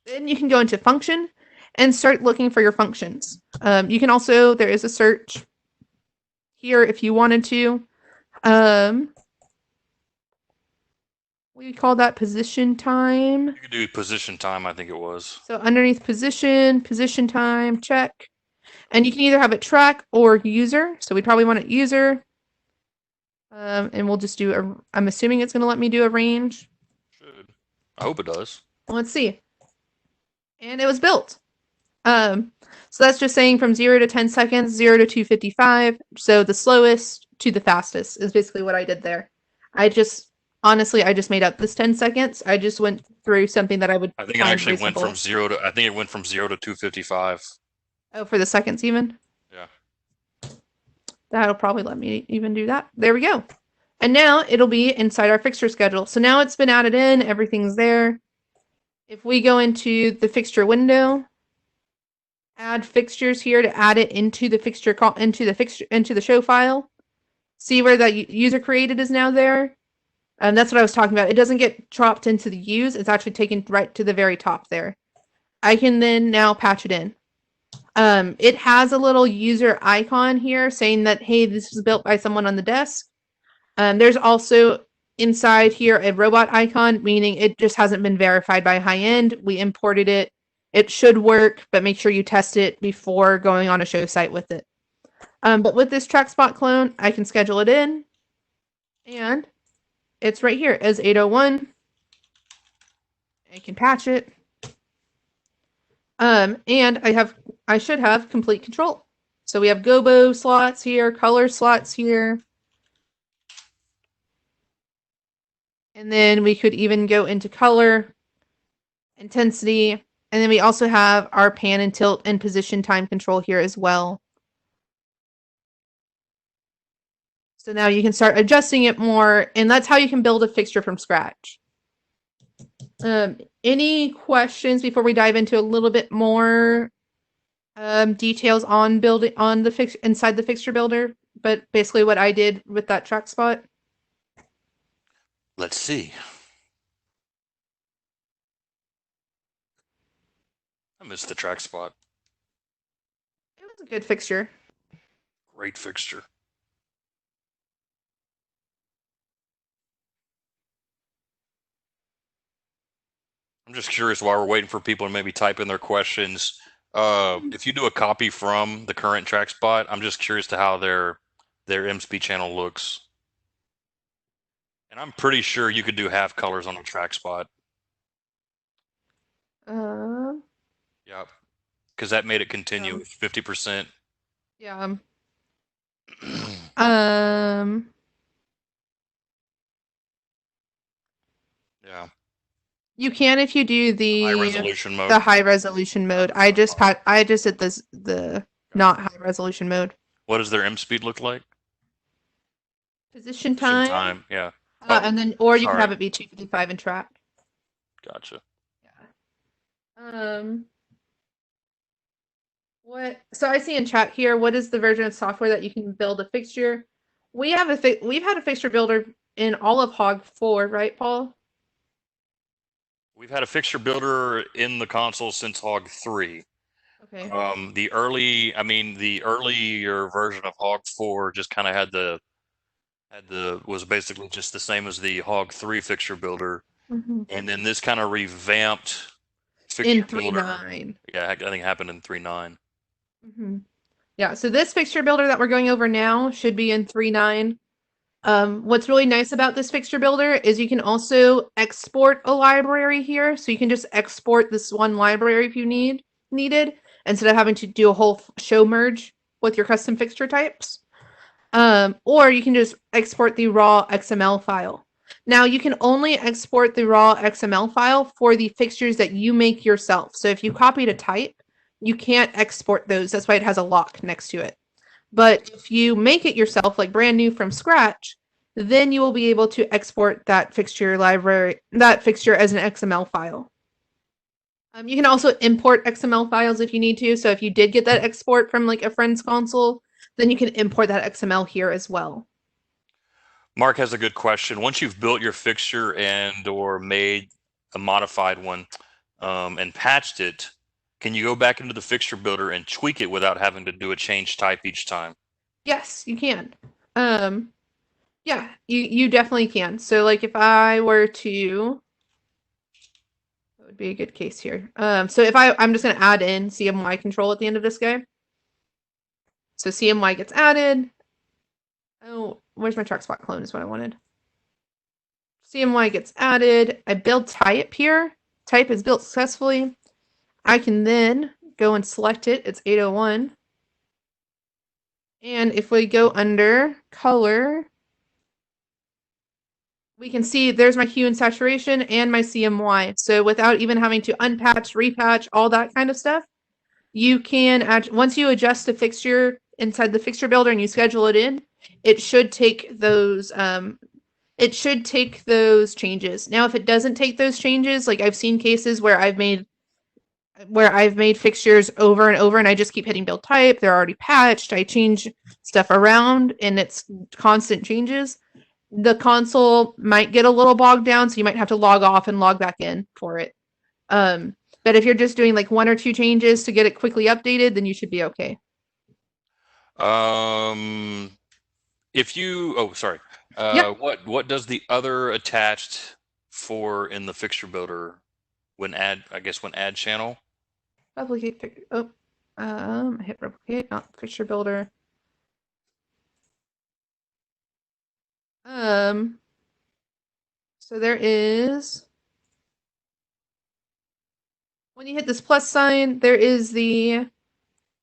Then you can go into function and start looking for your functions. You can also, there is a search here if you wanted to. We call that position time. You could do position time, I think it was. So underneath position time, check. And you can either have it track or user. So we probably want it user. And we'll just do I'm assuming it's going to let me do a range. Should. I hope it does. Let's see. And it was built. So that's just saying from 0 to 10 seconds, 0 to 255. So the slowest to the fastest is basically what I did there. Honestly, I just made up this 10 seconds. I just went through something that I would. I think it actually went from 0 to. I think it went from 0 to 255. Oh, for the seconds even. Yeah. That'll probably let me even do that. There we go. And now it'll be inside our fixture schedule. So now it's been added in. Everything's there. If we go into the fixture window, add fixtures here to add it into the fixture into the show file. See where that user created is now there. That's what I was talking about. It doesn't get dropped into the use. It's actually taken right to the very top there. I can then now patch it in. It has a little user icon here saying that, hey, this was built by someone on the desk. There's also inside here a robot icon, meaning it just hasn't been verified by high end. We imported it. It should work, but make sure you test it before going on a show site with it. But with this track spot clone, I can schedule it in, and it's right here as 801. I can patch it. And I should have complete control. So we have gobo slots here, color slots here. And then we could even go into color, intensity, and then we also have our pan and tilt and position time control here as well. So now you can start adjusting it more, and that's how you can build a fixture from scratch. Any questions before we dive into a little bit more details on building on the inside the fixture builder? But basically what I did with that track spot. Let's see. I missed the track spot. It was a good fixture. Great fixture. I'm just curious while we're waiting for people to maybe type in their questions. If you do a copy from the current track spot, I'm just curious to how their MSP channel looks. And I'm pretty sure you could do half colors on a track spot. Yeah, because that made it continue 50%. Yeah. Yeah. You can if you do High the resolution mode. high resolution mode. I just did this the not high resolution mode. What does their M speed look like? Position Position time, time. Yeah. Oh, and then or you can sorry. have it be 255 and track. Gotcha. Yeah. What? So I see in chat here. What is the version of software that you can build a fixture? We've had a fixture builder in all of Hog 4, right, Paul? We've had a fixture builder in the console since Hog 3. Okay. The earlier version of Hog 4 just kind of was basically just the same as the Hog 3 fixture builder, and then this kind of revamped In fixture builder. 3.9. Yeah, I think it happened in 3.9. Yeah, so this fixture builder that we're going over now should be in 3.9. What's really nice about this fixture builder is you can also export a library here. So you can just export this one library if you needed, instead of having to do a whole show merge with your custom fixture types. Or you can just export the raw XML file. Now you can only export the raw XML file for the fixtures that you make yourself. So if you copied a type, you can't export those. That's why it has a lock next to it. But if you make it yourself, like brand new from scratch, then you will be able to export that fixture library, that fixture as an XML file. You can also import XML files if you need to. So if you did get that export from like a friend's console, then you can import that XML here as well. Mark has a good question. Once you've built your fixture and or made a modified one and patched it, can you go back into the fixture builder and tweak it without having to do a change type each time? Yes, you can. Yeah, you definitely can. So like if I were to, that would be a good case here. So if I'm just going to add in CMY control at the end of this guy. So CMY gets added. Oh, where's my track spot clone is what I wanted. CMY gets added. I build type here. Type is built successfully. I can then go and select it. It's 801. And if we go under color, we can see there's my hue and saturation and my CMY. So without even having to unpatch, repatch, all that kind of stuff, you can once you adjust a fixture inside the fixture builder and you schedule it in, it should take those changes. Now, if it doesn't take those changes, like I've seen cases where I've made fixtures over and over and I just keep hitting build type, they're already patched, I change stuff around and it's constant changes. The console might get a little bogged down, so you might have to log off and log back in for it. But if you're just doing like one or two changes to get it quickly updated, then you should be okay. What does the other attached for in the fixture builder when add channel? Replicate. I hit replicate, not fixture builder. So there is, when you hit this plus sign, there is the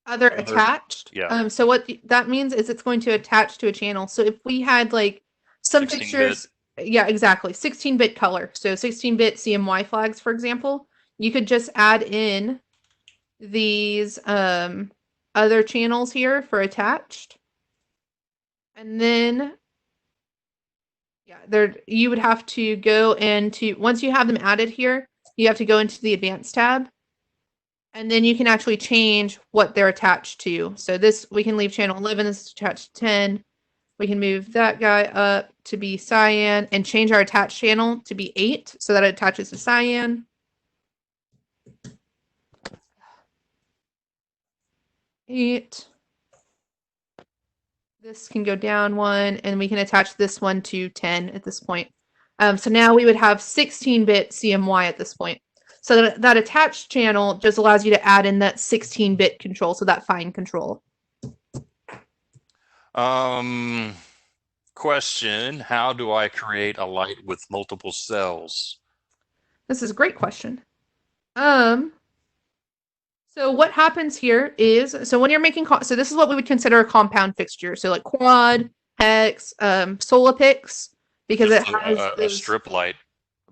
other attached. Yeah. So what that means is it's going to attach to a channel. So if we had like some fixtures, yeah, exactly, 16-bit color. So 16-bit CMY flags, for example, you could just add in these other channels here for attached. And then yeah, you would have to go into, once you have them added here, you have to go into the advanced tab. And then you can actually change what they're attached to. So this, we can leave channel 11, this is attached to 10. We can move that guy up to be cyan and change our attached channel to be 8 so that it attaches to cyan. 8. This can go down 1, and we can attach this one to 10 at this point. So now we would have 16-bit CMY at this point. So that attached channel just allows you to add in that 16-bit control, so that fine control. Question, how do I create a light with multiple cells? This is a great question. So what happens here is, so when you're making, so this is what we would consider a compound fixture. So like quad, hex, solipix, because it has a strip light,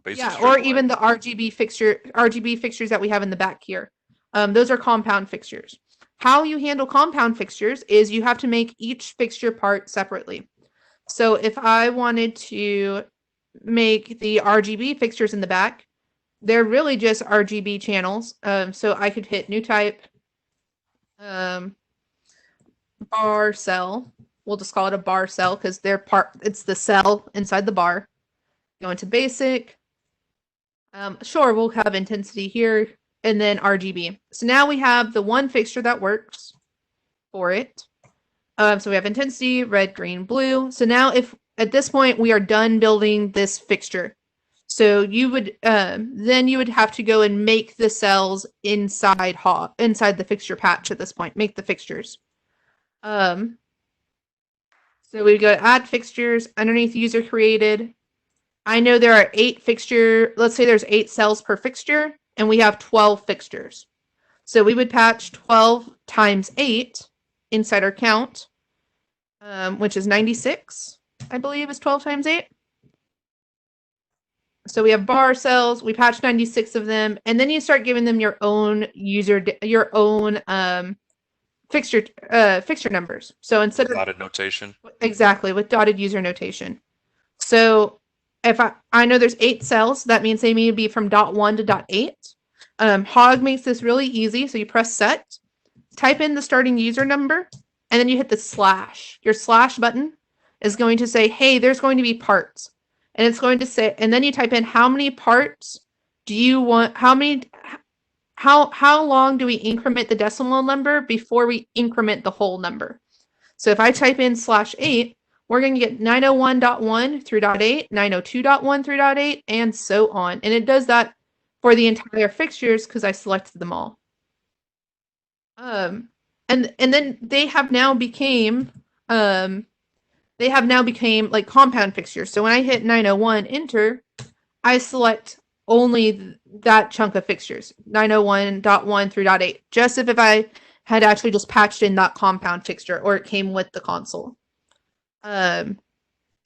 basic Yeah, strip or light. even the RGB fixtures that we have in the back here. Those are compound fixtures. How you handle compound fixtures is you have to make each fixture part separately. So if I wanted to make the RGB fixtures in the back, they're really just RGB channels. So I could hit new type, bar cell. We'll just call it a bar cell because it's the cell inside the bar. Go into basic. Sure, we'll have intensity here and then RGB. So now we have the one fixture that works for it. So we have intensity, red, green, blue. So now if at this point we are done building this fixture. So you would then you would have to go and make the cells inside the fixture patch at this point. Make the fixtures. So we go to add fixtures underneath user created. I know there are 8 fixture. Let's say there's 8 cells per fixture, and we have 12 fixtures. So we would patch 12 times 8 inside our count, which is 96. I believe is 12 times 8. So we have bar cells. We patch 96 of them, and then you start giving them your own fixture numbers. So instead of Dotted notation. exactly with dotted user notation. So if I know there's 8 cells, that means they need to be from dot 1 to dot 8. Hog makes this really easy. So you press set, type in the starting user number, and then you hit the slash. Your slash button is going to say, hey, there's going to be parts. And it's going to say, and then you type in how many parts do you want, how long do we increment the decimal number before we increment the whole number? So if I type in /8, we're going to get 901.1 through .8, 902.1 through .8, and so on. And it does that for the entire fixtures because I selected them all. And then they have now became like compound fixtures. So when I hit 901 enter, I select only that chunk of fixtures, 901.1 through .8, just if I had actually just patched in that compound fixture or it came with the console. So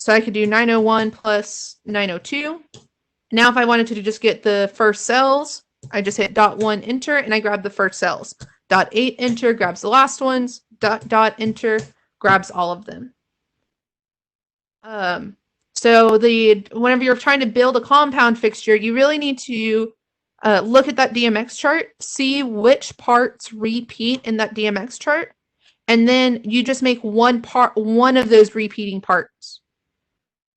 I could do 901 plus 902. Now if I wanted to just get the first cells, I just hit .1 enter and I grab the first cells. .8 enter grabs the last ones. Dot enter grabs all of them. So whenever you're trying to build a compound fixture, you really need to look at that Dmx chart, see which parts repeat in that Dmx chart, and then you just make one of those repeating parts.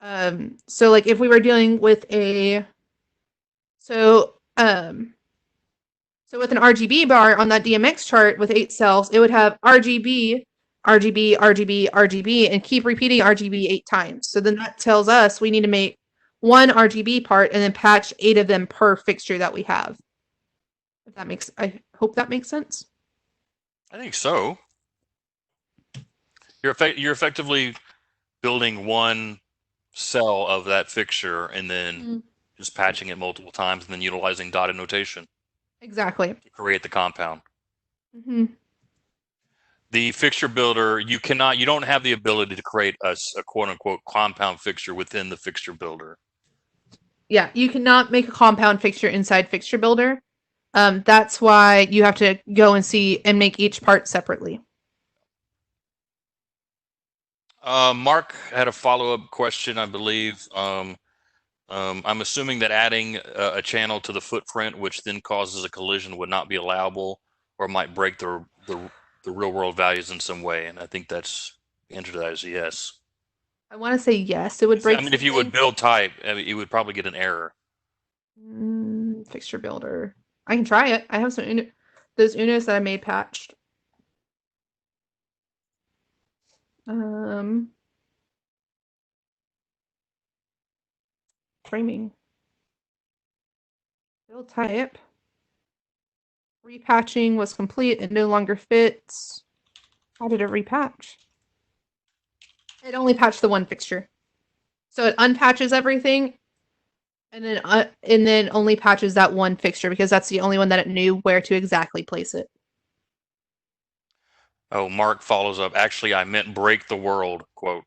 So like if we were dealing with so with an RGB bar on that Dmx chart with 8 cells, it would have RGB, RGB, RGB, RGB, and keep repeating RGB 8 times. So then that tells us we need to make one RGB part and then patch 8 of them per fixture that we have. I hope that makes sense. I think so. You're effectively building one cell of that fixture and then just patching it multiple times and then utilizing dotted notation. Exactly. To create the compound. The fixture builder, you don't have the ability to create a quote unquote compound fixture within the fixture builder. Yeah, you cannot make a compound fixture inside fixture builder. That's why you have to go and see and make each part separately. Mark had a follow-up question, I believe. I'm assuming that adding a channel to the footprint, which then causes a collision, would not be allowable or might break the real-world values in some way. And I think that's the answer to that is yes. I want to say yes. It would break. I mean, if you would build type, I mean, you would probably get an error. Fixture builder. I can try it. I have those Unos that I made patched. Framing. Build type. Repatching was complete. It no longer fits. How did it repatch? It only patched the one fixture. So it unpatches everything and then only patches that one fixture because that's the only one that it knew where to exactly place it. Oh, Mark follows up. Actually, I meant break the world, quote.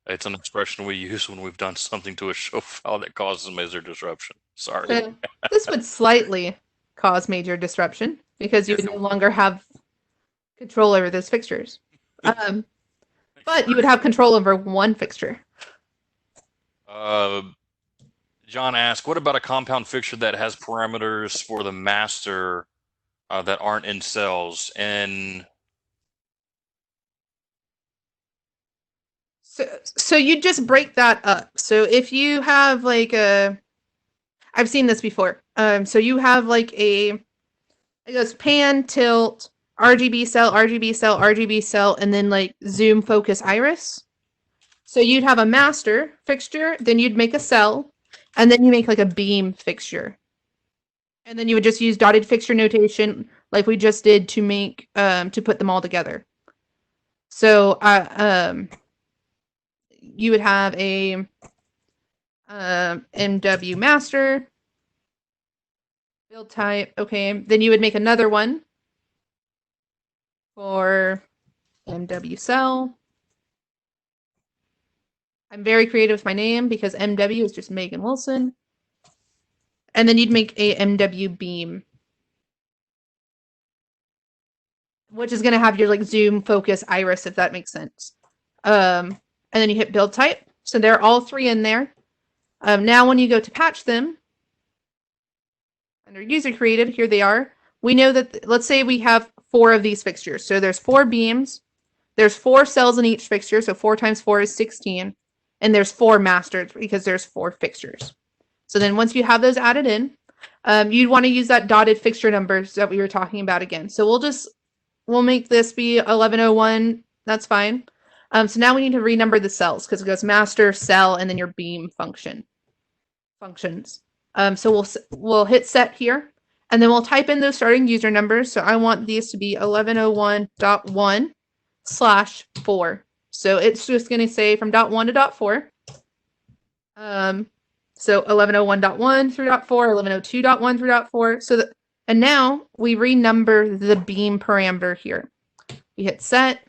It's an expression we use when we've done something to a show file that causes major disruption. Sorry. So this would slightly cause major disruption because you would no longer have control over those fixtures. But you would have control over one fixture. John asked, what about a compound fixture that has parameters for the master that aren't in cells? And so you just break that up. So if you have like I've seen this before. So you have like it goes pan, tilt, RGB cell, RGB cell, RGB cell, and then like zoom, focus, iris. So you'd have a master fixture, then you'd make a cell, and then you make like a beam fixture. And then you would just use dotted fixture notation like we just did to make to put them all together. So you would have a MW master build type. Okay, then you would make another one for MW cell. I'm very creative with my name because MW is just Maegan Wilson. And then you'd make a MW beam, which is going to have your like zoom, focus, iris, if that makes sense. And then you hit build type. So they're all three in there. Now when you go to patch them, under user created, here they are. We know that, let's say we have 4 of these fixtures. So there's 4 beams. There's 4 cells in each fixture. So 4 times 4 is 16. And there's 4 masters because there's 4 fixtures. So then once you have those added in, you'd want to use that dotted fixture numbers that we were talking about again. So we'll make this be 1101. That's fine. So now we need to renumber the cells because it goes master, cell, and then your beam functions. So we'll hit set here, and then we'll type in those starting user numbers. So I want these to be 1101.1/4. So it's just going to say from .1 to .4. So 1101.1 through .4, 1102.1 through .4. And now we renumber the beam parameter here. We hit set.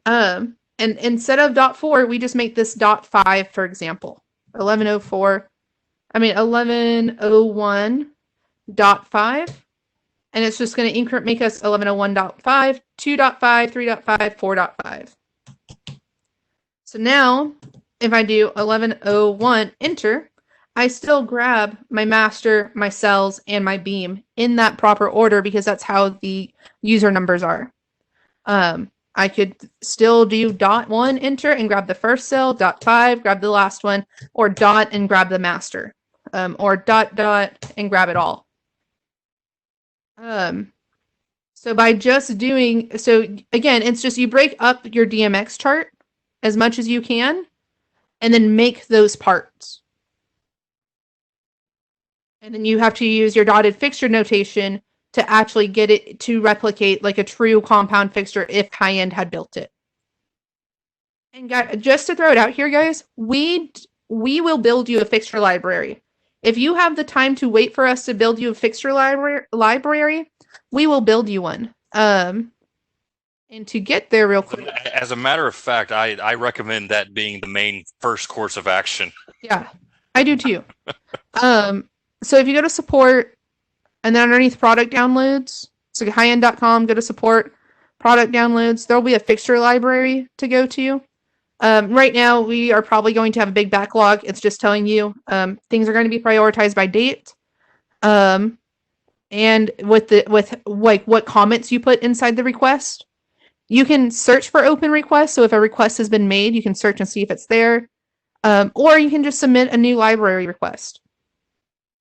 And instead of .4, we just make this .5, for example. 1101.5. And it's just going to make us 1101.5, 2.5, 3.5, 4.5. So now, if I do 1101 enter, I still grab my master, my cells, and my beam in that proper order because that's how the user numbers are. I could still do .1 enter and grab the first cell, .5 grab the last one, or dot and grab the master, or dot and grab it all. So by just doing, so again, it's just you break up your DMX chart as much as you can, and then make those parts. And then you have to use your dotted fixture notation to actually get it to replicate like a true compound fixture if high-end had built it. And just to throw it out here, guys, we will build you a fixture library. If you have the time to wait for us to build you a fixture library, we will build you one. And to get there real quick. As a matter of fact, I recommend that being the main first course of action. Yeah, I do too. So if you go to support, and then underneath product downloads, so highend.com, go to support, product downloads, there'll be a fixture library to go to. Right now, we are probably going to have a big backlog. It's just telling you things are going to be prioritized by date. And with like what comments you put inside the request. You can search for open requests. So if a request has been made, you can search and see if it's there. Or you can just submit a new library request.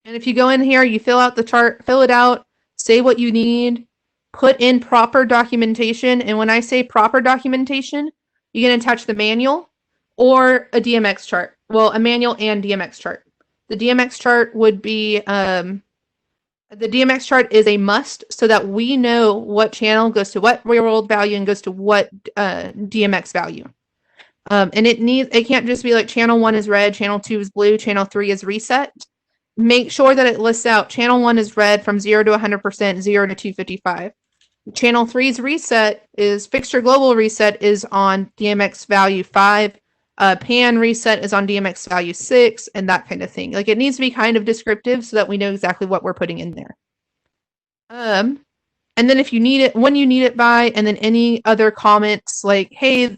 And if you go in here, you fill out the chart, fill it out, say what you need, put in proper documentation. And when I say proper documentation, you can attach the manual or a Dmx chart. Well, a manual and Dmx chart. The Dmx chart would be, the Dmx chart is a must so that we know what channel goes to what real world value and goes to what Dmx value. And it can't just be like channel 1 is red, channel 2 is blue, channel 3 is reset. Make sure that it lists out channel 1 is red from 0 to 100%, 0 to 255. Channel 3's reset is fixture global reset is on Dmx value 5, pan reset is on DMX value 6, and that kind of thing. Like, it needs to be kind of descriptive so that we know exactly what we're putting in there. And then if you need it, when you need it by, and then any other comments like, hey,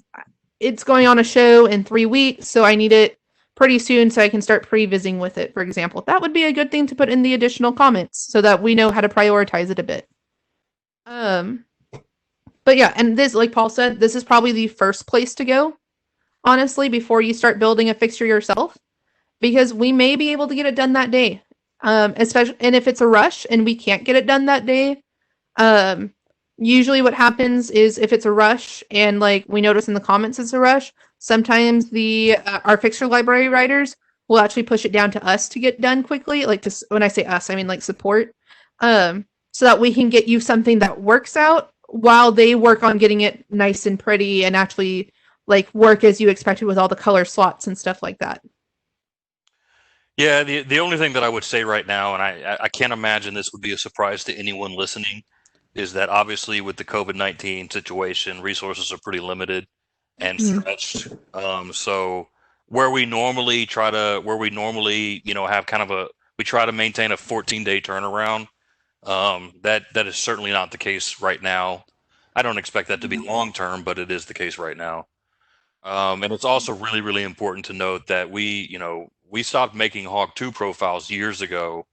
it's going on a show in 3 weeks, so I need it pretty soon so I can start prevising with it, for example. That would be a good thing to put in the additional comments so that we know how to prioritize it a bit. But yeah, and this, like Paul said, this is probably the first place to go, honestly, before you start building a fixture yourself, because we may be able to get it done that day. Especially, and if it's a rush and we can't get it done that day, usually what happens is if it's a rush and like we notice in the comments it's a rush, sometimes our fixture library writers will actually push it down to us to get done quickly. Like, when I say us, I mean like support, so that we can get you something that works out while they work on getting it nice and pretty and actually like work as you expected with all the color slots and stuff like that. Yeah, the only thing that I would say right now, and I can't imagine this would be a surprise to anyone listening, is that obviously with the COVID-19 situation, resources are pretty limited and stretched. So where we normally, have kind of we try to maintain a 14-day turnaround. That is certainly not the case right now. I don't expect that to be long term, but it is the case right now. And it's also really, really important to note that we stopped making Hog 2 profiles years ago,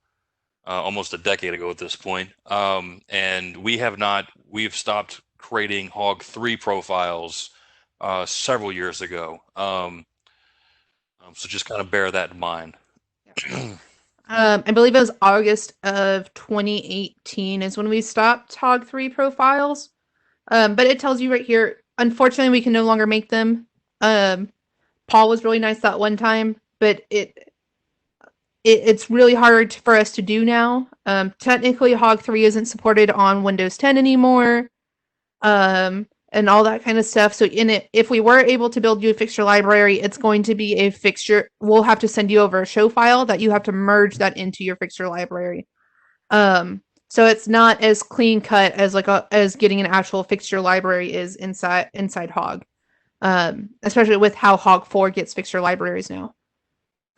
almost a decade ago at this point. And we've stopped creating Hog 3 profiles several years ago. So just kind of bear that in mind. I believe it was August of 2018 is when we stopped Hog 3 profiles. But it tells you right here, unfortunately, we can no longer make them. Paul was really nice that one time, but it's really hard for us to do now. Technically, Hog 3 isn't supported on Windows 10 anymore, and all that kind of stuff. So if we were able to build you a fixture library, it's going to be a fixture. We'll have to send you over a show file that you have to merge that into your fixture library. So it's not as clean cut as as getting an actual fixture library is inside Hog. Especially with how Hog 4 gets fixture libraries now.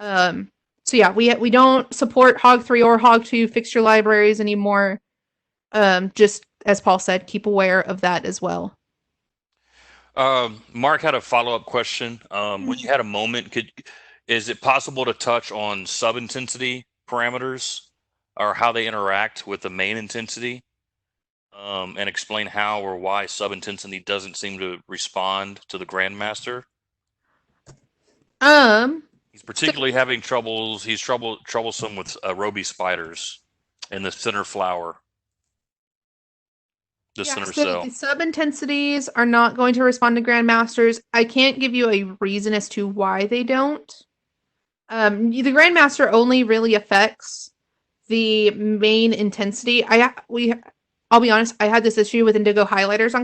So yeah, we don't support Hog 3 or Hog 2 fixture libraries anymore. Just as Paul said, keep aware of that as well. Mark had a follow-up question. When you had a moment, is it possible to touch on sub-intensity parameters or how they interact with the main intensity, and explain how or why sub-intensity doesn't seem to respond to the Grandmaster? He's particularly having troubles. He's troublesome with Roby spiders in the center flower. Center cell. The sub-intensities are not going to respond to Grandmasters. I can't give you a reason as to why they don't. The Grandmaster only really affects the main intensity. I'll be honest, I had this issue with indigo highlighters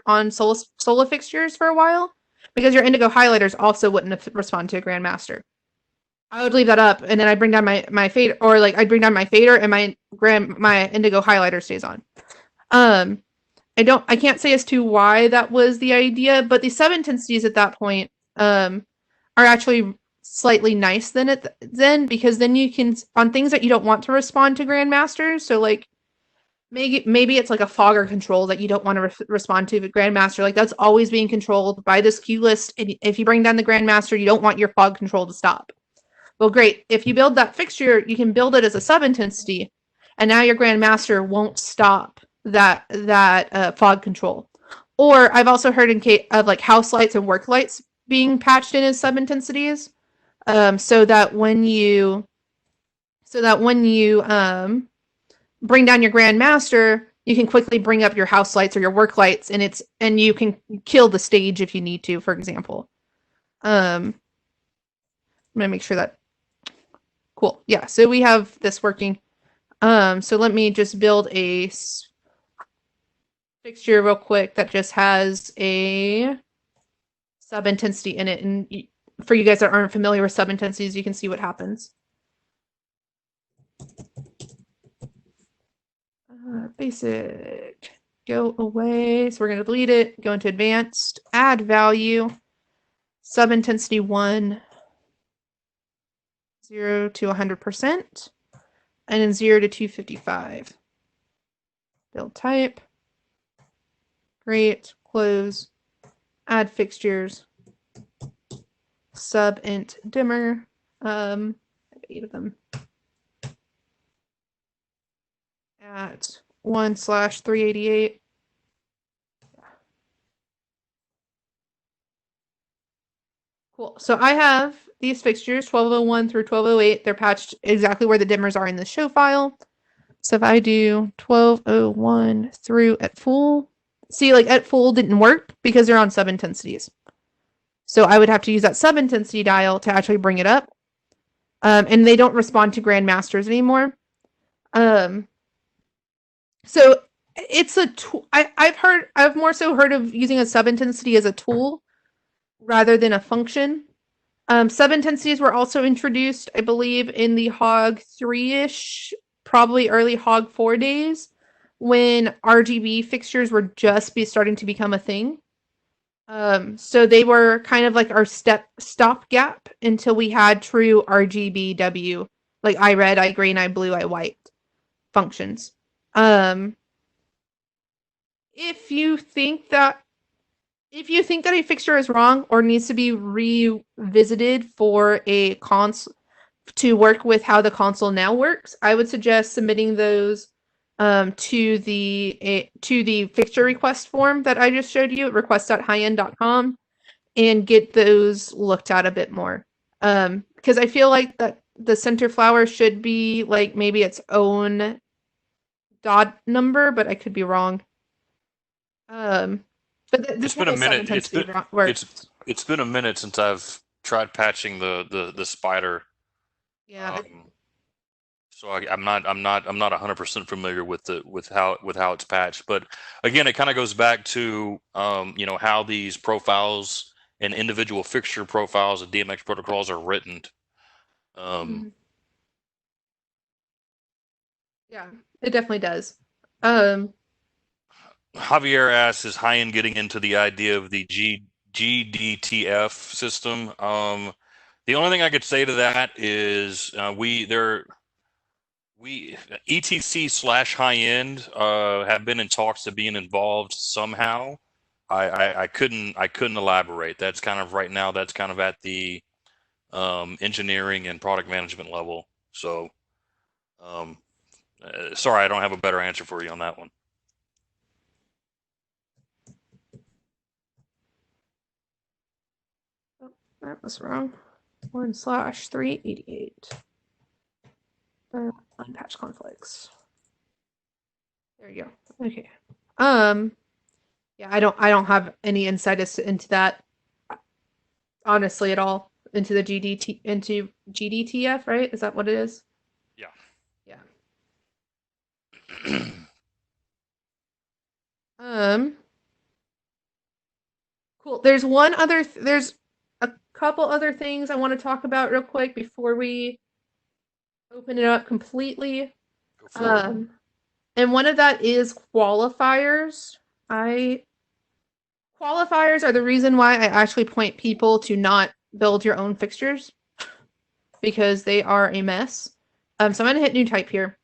on Sola fixtures for a while, because your indigo highlighters also wouldn't respond to a Grandmaster. I would leave that up, and then I'd bring down my fader, or like I'd bring down my fader, and my indigo highlighter stays on. I can't say as to why that was the idea, but the sub-intensities at that point are actually slightly nice then, because then you can, on things that you don't want to respond to Grandmasters, so like maybe it's like a fogger control that you don't want to respond to the Grandmaster, like that's always being controlled by this queue list, and if you bring down the Grandmaster, you don't want your fog control to stop. Well, great. If you build that fixture, you can build it as a sub-intensity, and now your Grandmaster won't stop that fog control. Or I've also heard in case of like house lights and work lights being patched in as sub-intensities, so that when you bring down your Grandmaster, you can quickly bring up your house lights or your work lights, and you can kill the stage if you need to, for example. I'm gonna make sure that cool. Yeah, so we have this working. So let me just build a fixture real quick that just has a sub-intensity in it, and for you guys that aren't familiar with sub-intensities, you can see what happens. Basic, go away. So we're going to delete it, go into advanced, add value, sub-intensity 1, 0 to 100%, and then 0 to 255. Build type. Great. Close. Add fixtures. Sub-int dimmer. I have 8 of them. At 1/388. Cool. So I have these fixtures, 1201 through 1208. They're patched exactly where the dimmers are in the show file. So if I do 1201 through at full, see, like at full didn't work because they're on sub-intensities. So I would have to use that sub-intensity dial to actually bring it up. And they don't respond to grandmasters anymore. So it's a tool. I've more so heard of using a sub-intensity as a tool rather than a function. Sub-intensities were also introduced, I believe, in the Hog 3-ish, probably early Hog 4 days, when RGB fixtures were just starting to become a thing. So they were kind of like our stopgap until we had true RGBW, like I red, I green, I blue, I white functions. If you think that a fixture is wrong or needs to be revisited for a console to work with how the console now works, I would suggest submitting those to the fixture request form that I just showed you at request.highend.com and get those looked at a bit more. Because I feel like that the center flower should be like maybe its own dot number, but I could be wrong. But It's been a minute. It's been a minute since I've tried patching the spider. Yeah. So I'm not 100% familiar with how it's patched. But again, it kind of goes back to how these profiles and individual fixture profiles of DMX protocols are written. Yeah, it definitely does. Javier asks, is High-End getting into the idea of the GDTF system? The only thing I could say to that is ETC/High-End have been in talks of being involved somehow. I couldn't elaborate. That's kind of right now. That's kind of at the engineering and product management level. So, sorry, I don't have a better answer for you on that one. Oh, that was wrong. 1/388. Unpatched conflicts. There you go. Okay. Yeah, I don't have any insight into that, honestly, at all. Into GDTF, right? Is that what it is? Yeah. Cool. There's a couple other things I want to talk about real quick before we open it up completely. And one of that is qualifiers. Qualifiers are the reason why I actually point people to not build your own fixtures, because they are a mess. So I'm going to hit new type here.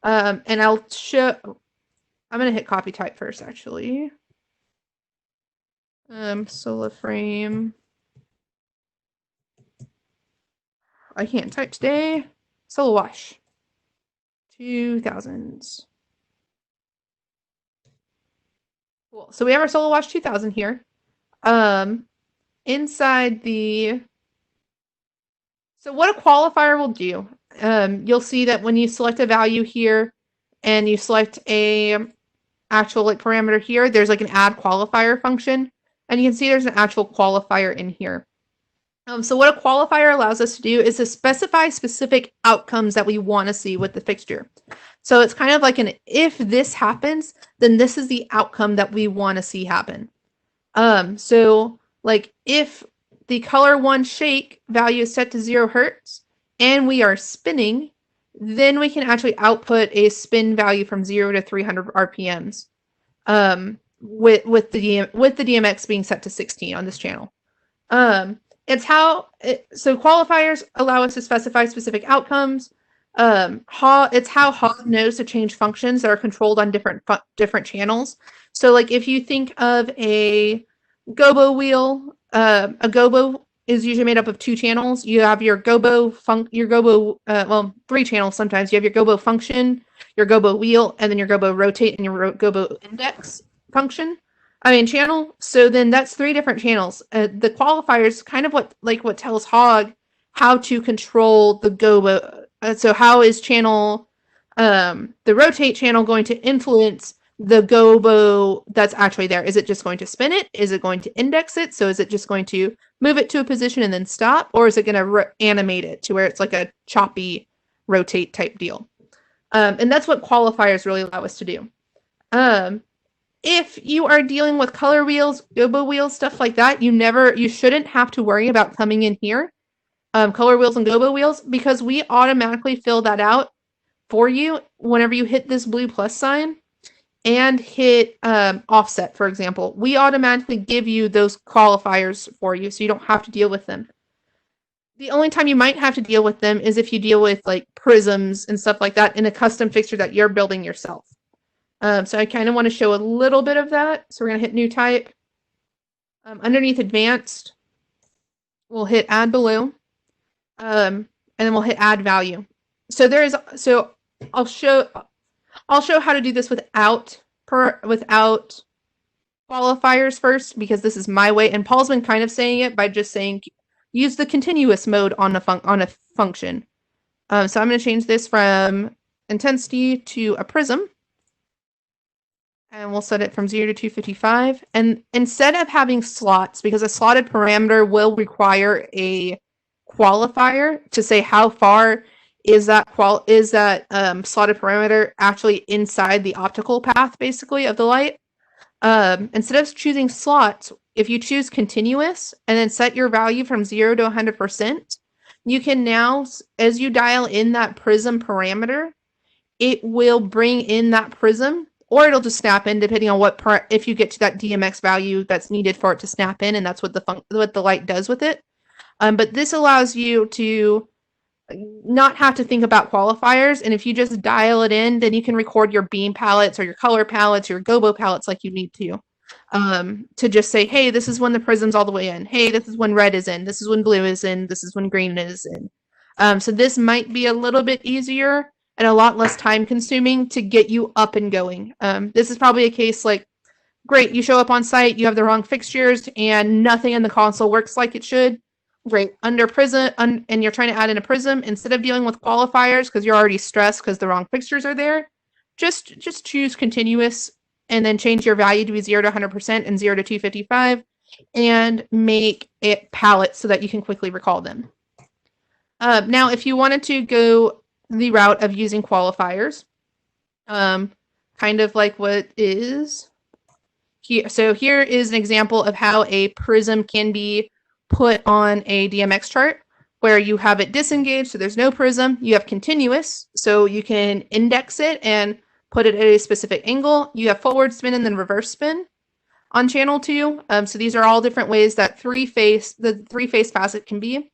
And I'm going to hit copy type first, actually. Solar frame. I can't type today. Solar wash. 2000s. Cool. So we have our Solar Wash 2000 here. Inside the... So what a qualifier will do, you'll see that when you select a value here and you select a actual parameter here, there's like an add qualifier function. And you can see there's an actual qualifier in here. So what a qualifier allows us to do is to specify specific outcomes that we want to see with the fixture. So it's kind of like an, if this happens, then this is the outcome that we want to see happen. So like if the color 1 shake value is set to 0 Hertz and we are spinning, then we can actually output a spin value from 0 to 300 RPMs. With the DMX being set to 16 on this channel. It's how so qualifiers allow us to specify specific outcomes. It's how Hog knows to change functions that are controlled on different channels. So like if you think of a gobo wheel, a gobo is usually made up of two channels. You have your gobo well, three channels sometimes. You have your gobo function, your gobo wheel, and then your gobo rotate and your gobo index function. Channel. So then that's three different channels. The qualifiers kind of what tells Hog how to control the gobo. So how is channel, the rotate channel going to influence the gobo that's actually there? Is it just going to spin it? Is it going to index it? So is it just going to move it to a position and then stop? Or is it going to animate it to where it's like a choppy rotate type deal? And that's what qualifiers really allow us to do. If you are dealing with color wheels, gobo wheels, stuff like that, you shouldn't have to worry about coming in here, color wheels and gobo wheels, because we automatically fill that out for you whenever you hit this blue plus sign and hit offset, for example. We automatically give you those qualifiers for you, so you don't have to deal with them. The only time you might have to deal with them is if you deal with like prisms and stuff like that in a custom fixture that you're building yourself. So I kind of want to show a little bit of that. So we're going to hit new type. Underneath advanced, we'll hit add below. And then we'll hit add value. So I'll show how to do this without qualifiers first, because this is my way. And Paul's been kind of saying it by just saying use the continuous mode on a function. So I'm going to change this from intensity to a prism. And we'll set it from 0 to 255. And instead of having slots, because a slotted parameter will require a qualifier to say how far is that slotted parameter actually inside the optical path, basically, of the light. Instead of choosing slots, if you choose continuous and then set your value from 0 to 100%, you can now, as you dial in that prism parameter, it will bring in that prism, or it'll just snap in depending on if you get to that DMX value that's needed for it to snap in, and that's what the light does with it. But this allows you to not have to think about qualifiers, and if you just dial it in, then you can record your beam palettes or your color palettes, your gobo palettes like you need to just say, hey, this is when the prism's all the way in. Hey, this is when red is in. This is when blue is in. This is when green is in. So this might be a little bit easier and a lot less time consuming to get you up and going. This is probably a case like, great, you show up on site, you have the wrong fixtures, and nothing in the console works like it should. Great, under prism, and you're trying to add in a prism, instead of dealing with qualifiers because you're already stressed because the wrong fixtures are there, just choose continuous and then change your value to be 0 to 100% and 0 to 255 and make it palette so that you can quickly recall them. Now, if you wanted to go the route of using qualifiers, kind of like what is here. So here is an example of how a prism can be put on a Dmx chart, where you have it disengaged, so there's no prism. You have continuous, so you can index it and put it at a specific angle. You have forward spin and then reverse spin on channel 2. So these are all different ways that the three-phase facet can be.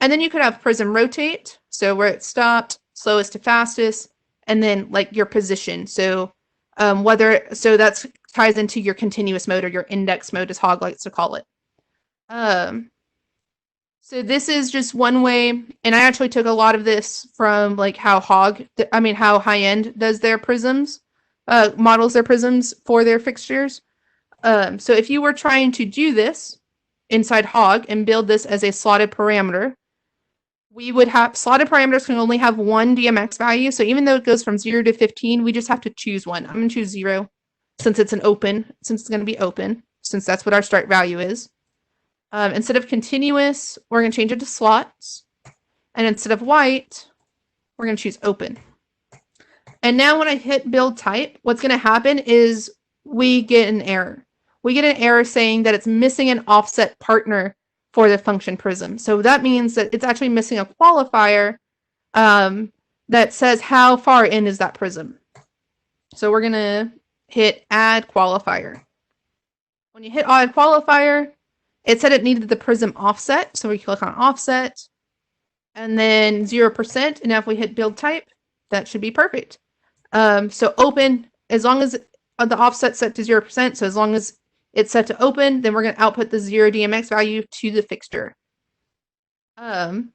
And then you could have prism rotate, so where it stopped, slowest to fastest, and then like your position. So that ties into your continuous mode or your index mode, as Hog likes to call it. So this is just one way, and I actually took a lot of this from like how how High End does their prisms, models their prisms for their fixtures. So if you were trying to do this inside Hog and build this as a slotted parameter, we would have slotted parameters can only have one DMX value. So even though it goes from 0 to 15, we just have to choose one. I'm going to choose 0 since it's going to be open, since that's what our start value is. Instead of continuous, we're going to change it to slots. And instead of white, we're going to choose open. And now when I hit build type, what's going to happen is we get an error. We get an error saying that it's missing an offset partner for the function prism. So that means that it's actually missing a qualifier that says how far in is that prism. So we're going to hit add qualifier. When you hit add qualifier, it said it needed the prism offset. So we click on offset and then 0%. And now if we hit build type, that should be perfect. So open, as long as the offset set to 0%. So as long as it's set to open, then we're going to output the 0 DMX value to the fixture. Cool.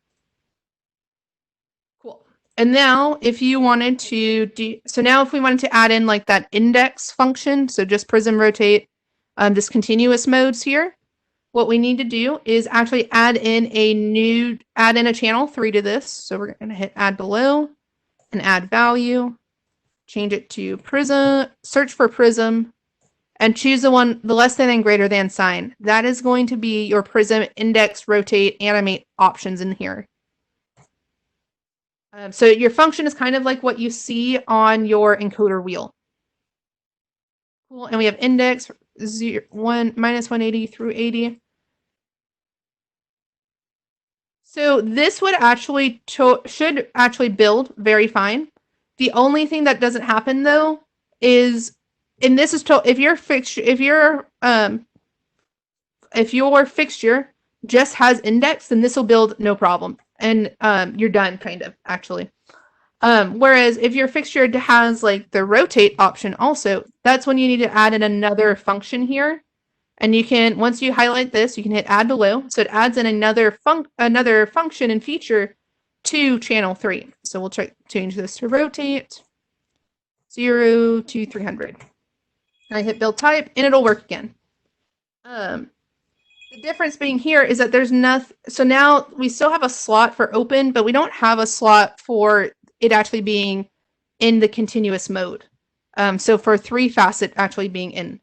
And now if you wanted to so now if we wanted to add in like that index function, so just prism rotate, this continuous modes here, what we need to do is actually add in a channel 3 to this. So we're going to hit add below and add value, change it to prism, search for prism, and choose the less than and greater than sign. That is going to be your prism index, rotate, animate options in here. So your function is kind of like what you see on your encoder wheel. Cool. And we have index minus 180 through 80. So this would actually should actually build very fine. The only thing that doesn't happen though is, and this is if your fixture just has index, then this will build no problem, and you're done kind of actually. Whereas if your fixture has like the rotate option also, that's when you need to add in another function here. And you can, once you highlight this, you can hit add below. So it adds in another function and feature to channel 3. So we'll change this to rotate 0 to 300. And I hit build type and it'll work again. The difference being here is that there's nothing. So now we still have a slot for open, but we don't have a slot for it actually being in the continuous mode. So for 3 facet actually being in.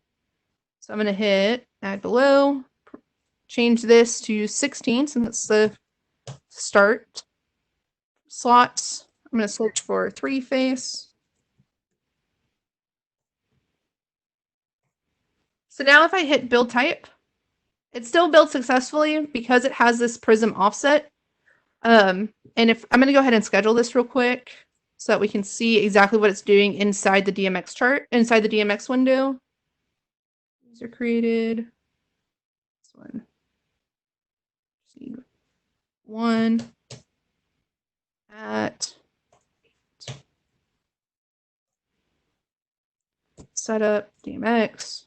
So I'm going to hit add below, change this to 16 since that's the start slots. I'm going to search for 3 face. So now if I hit build type, it still builds successfully because it has this prism offset. And if I'm going to go ahead and schedule this real quick so that we can see exactly what it's doing inside the Dmx chart, inside the Dmx window. These are created. This one. See. 1 at setup Dmx.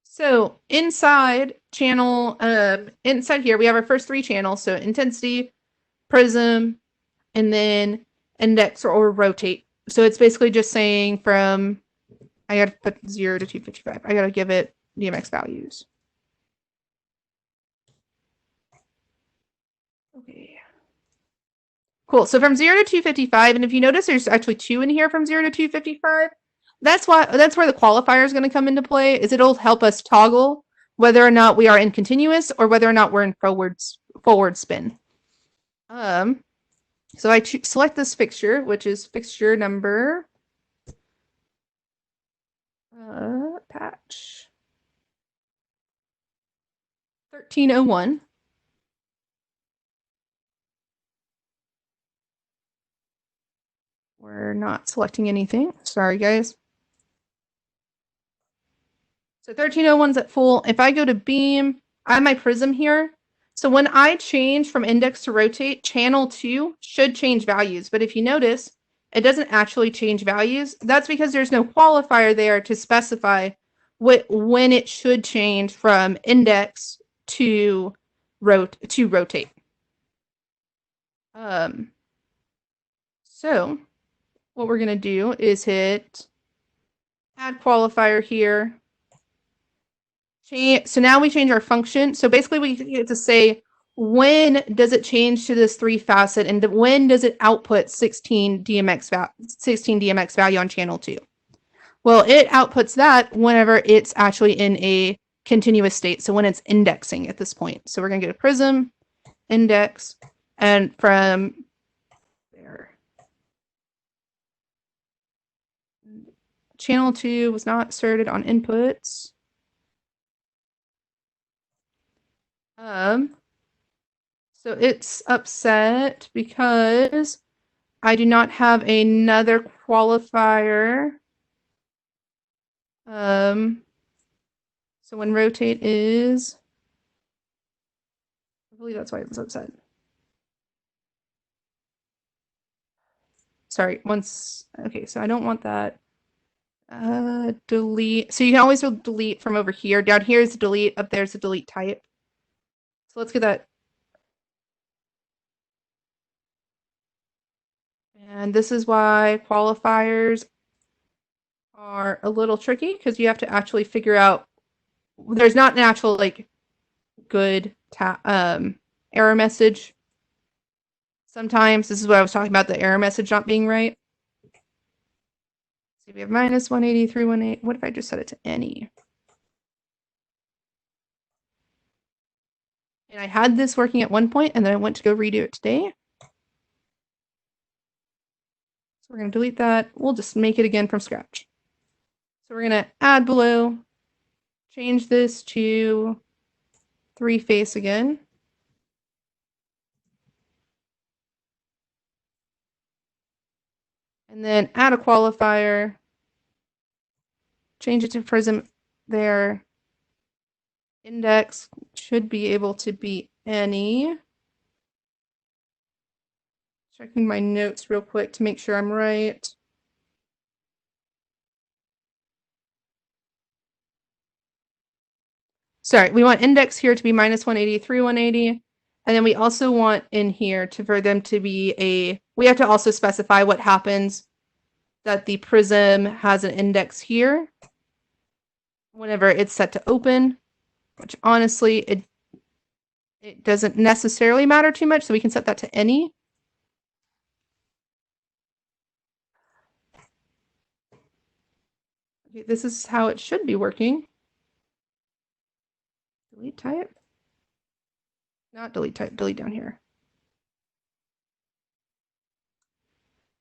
So inside channel, inside here we have our first 3 channels. So intensity, prism, and then index or rotate. So it's basically just saying from, I got to put 0 to 255. I got to give it Dmx values. Okay. Cool. So from 0 to 255, and if you notice, there's actually 2 in here from 0 to 255. That's where the qualifier is going to come into play. Is it'll help us toggle whether or not we are in continuous or whether or not we're in forward spin. So I select this fixture, which is fixture number patch 1301. We're not selecting anything. Sorry, guys. So 1301's at full. If I go to beam, I have my prism here. So when I change from index to rotate, channel 2 should change values. But if you notice, it doesn't actually change values. That's because there's no qualifier there to specify when it should change from index to rotate. So what we're going to do is hit add qualifier here. So now we change our function. So basically we get to say, when does it change to this 3 facet and when does it output 16 DMX value on channel 2? Well, it outputs that whenever it's actually in a continuous state. So when it's indexing at this point. So we're going to get a prism, index, and from there. Channel 2 was not inserted on inputs. So it's upset because I do not have another qualifier. So when rotate is, I believe that's why it was upset. Sorry, once, okay, so I don't want that. Delete. So you can always delete from over here. Down here is delete, up there's a delete type. So let's get that. And this is why qualifiers are a little tricky because you have to actually figure out, there's not an actual like good error message. Sometimes this is what I was talking about, the error message not being right. So we have minus 183, 18. What if I just set it to any? And I had this working at one point, and then I went to go redo it today. So we're going to delete that. We'll just make it again from scratch. So we're going to add below, change this to 3-face again. And then add a qualifier, change it to prism there. Index should be able to be any. Checking my notes real quick to make sure I'm right. Sorry, we want index here to be minus 183, 180. And then we also want in here for them to be we have to also specify what happens that the prism has an index here whenever it's set to open, which honestly, it doesn't necessarily matter too much, so we can set that to any. Okay, this is how it should be working. Delete type. Not delete type, delete down here.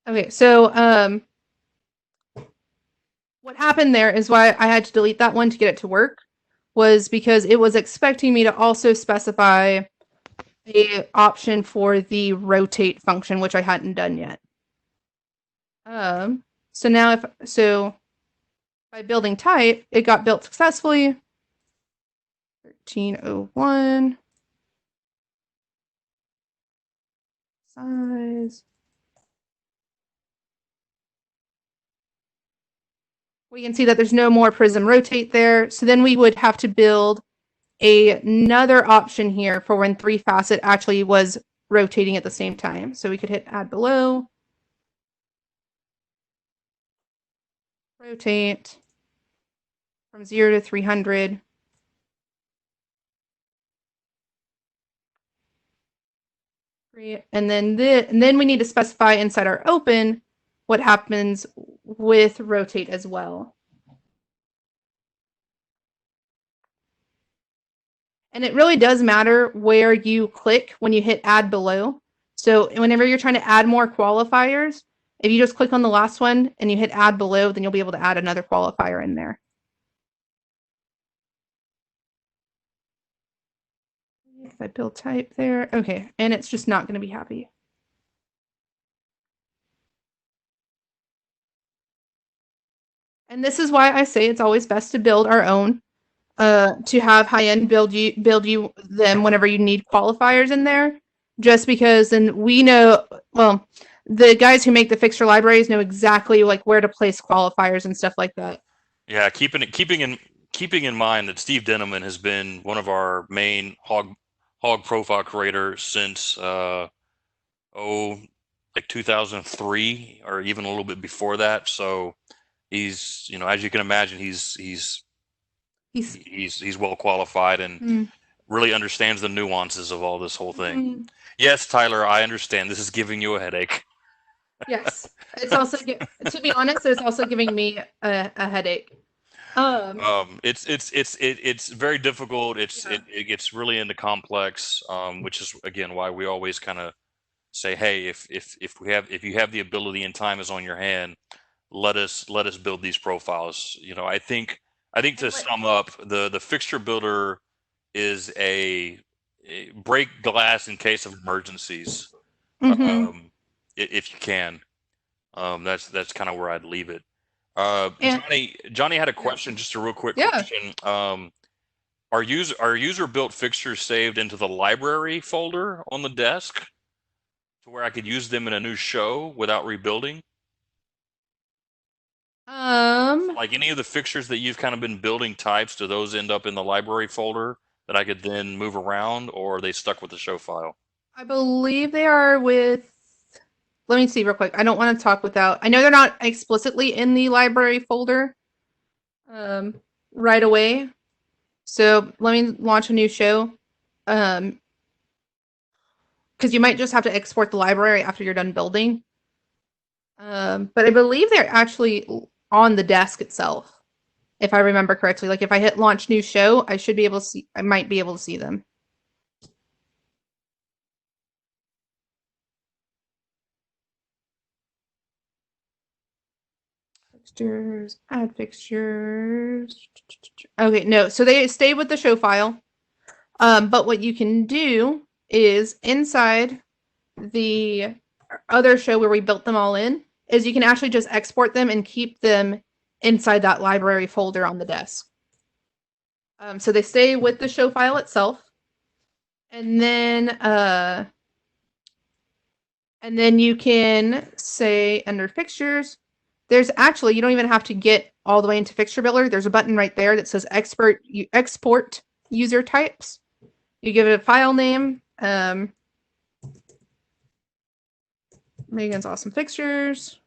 Okay, so what happened there is why I had to delete that one to get it to work was because it was expecting me to also specify the option for the rotate function, which I hadn't done yet. So now by building type, it got built successfully. 1301 size. We can see that there's no more prism rotate there. So then we would have to build another option here for when 3-facet actually was rotating at the same time. So we could hit add below, rotate from 0 to 300. And then we need to specify inside our open what happens with rotate as well. And it really does matter where you click when you hit add below. So whenever you're trying to add more qualifiers, if you just click on the last one and you hit add below, then you'll be able to add another qualifier in there. If I build type there, okay, and it's just not going to be happy. And this is why I say it's always best to build our own, to have high-end build you them whenever you need qualifiers in there, just because then we know, well, the guys who make the fixture libraries know exactly like where to place qualifiers and stuff like that. Yeah, keeping in mind that Steve Denneman has been one of our main hog profile creators since like 2003 or even a little bit before that. So he's, you know, as you can imagine, he's well qualified and really understands the nuances of all this whole thing. Yes, Tyler, I understand. This is giving you a headache. Yes, it's also, to be honest, it's also giving me a headache. It's very difficult. It gets really into complex, which is again why we always kind of say, hey, if you have the ability and time is on your hand, let us build these profiles. You know, I think to sum up, the fixture builder is a break glass in case of emergencies. If you can, that's kind of where I'd leave it. Johnny had a question, just a real quick question. Are user built fixtures saved into the library folder on the desk to where I could use them in a new show without rebuilding? Like any of the fixtures that you've kind of been building types, do those end up in the library folder that I could then move around, or are they stuck with the show file? I believe they are with. Let me see real quick. I don't want to talk without. I know they're not explicitly in the library folder right away. So let me launch a new show. Because you might just have to export the library after you're done building. But I believe they're actually on the desk itself, if I remember correctly. Like if I hit launch new show, I should be able to see. I might be able to see them. Fixtures, add fixtures. Okay, no, so they stay with the show file. But what you can do is inside the other show where we built them all in, is you can actually just export them and keep them inside that library folder on the desk. So they stay with the show file itself. And then you can say under fixtures, there's actually, you don't even have to get all the way into Fixture Builder. There's a button right there that says export user types. You give it a file name. Maegan's awesome fixtures.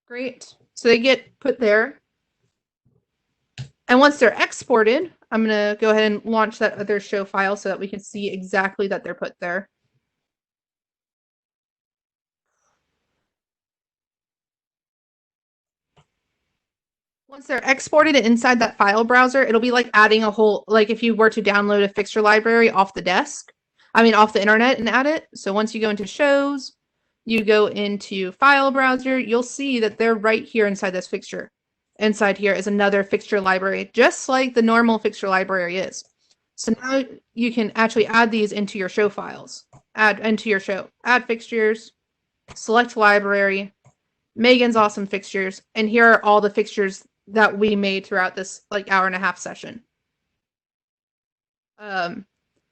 Great. So they get put there. And once they're exported, I'm going to go ahead and launch that other show file so that we can see exactly that they're put there. Once they're exported inside that file browser, it'll be like adding a whole, like if you were to download a fixture library off the desk, off the internet and add it. So once you go into shows, you go into file browser, you'll see that they're right here inside this fixture. Inside here is another fixture library, just like the normal fixture library is. So now you can actually add these into your show files. Add into your show. Add fixtures, select library, Maegan's awesome fixtures, and here are all the fixtures that we made throughout this like hour and a half session.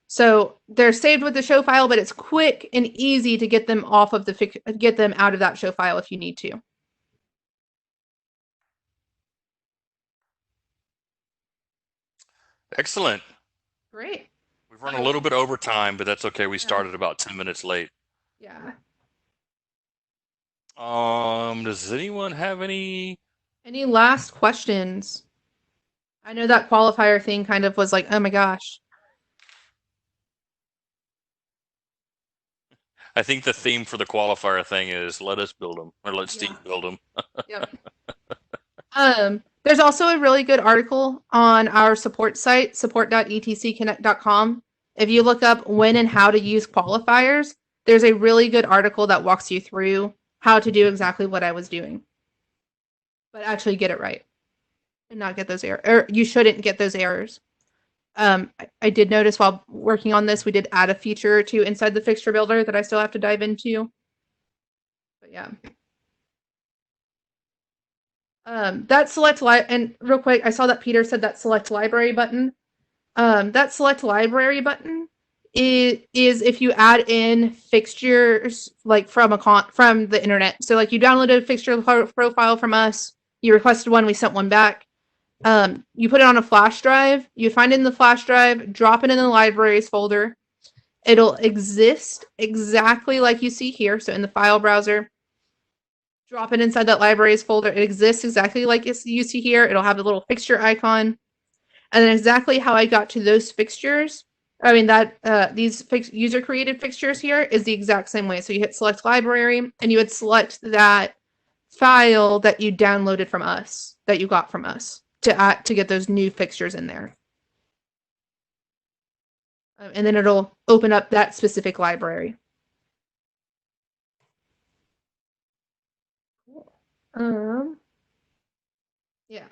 So they're saved with the show file, but it's quick and easy to get them off of get them out of that show file if you need to. Excellent. Great. We've run a little bit over time, but that's okay. We started about 10 minutes late. Yeah. Does anyone have any last questions? I know that qualifier thing kind of was like, oh my gosh. I think the theme for the qualifier thing is let us build them, or let Steve build them. Yep. There's also a really good article on our support site, support.etcconnect.com. If you look up when and how to use qualifiers, there's a really good article that walks you through how to do exactly what I was doing, but actually get it right and not get those errors. Or you shouldn't get those errors. I did notice while working on this, we did add a feature or two inside the fixture builder that I still have to dive into. But yeah. That select and real quick, I saw that Peter said that select library button. That select library button is if you add in fixtures like from the internet. So like you downloaded a fixture profile from us, you requested one, we sent one back. You put it on a flash drive, you find it in the flash drive, drop it in the libraries folder. It'll exist exactly like you see here. So in the file browser, drop it inside that libraries folder. It exists exactly like you see here. It'll have a little fixture icon. And then exactly how I got to those fixtures, these user created fixtures here is the exact same way. So you hit select library and you would select that file that you downloaded from us, that you got from us to get those new fixtures in there. And then it'll open up that specific library. Yeah.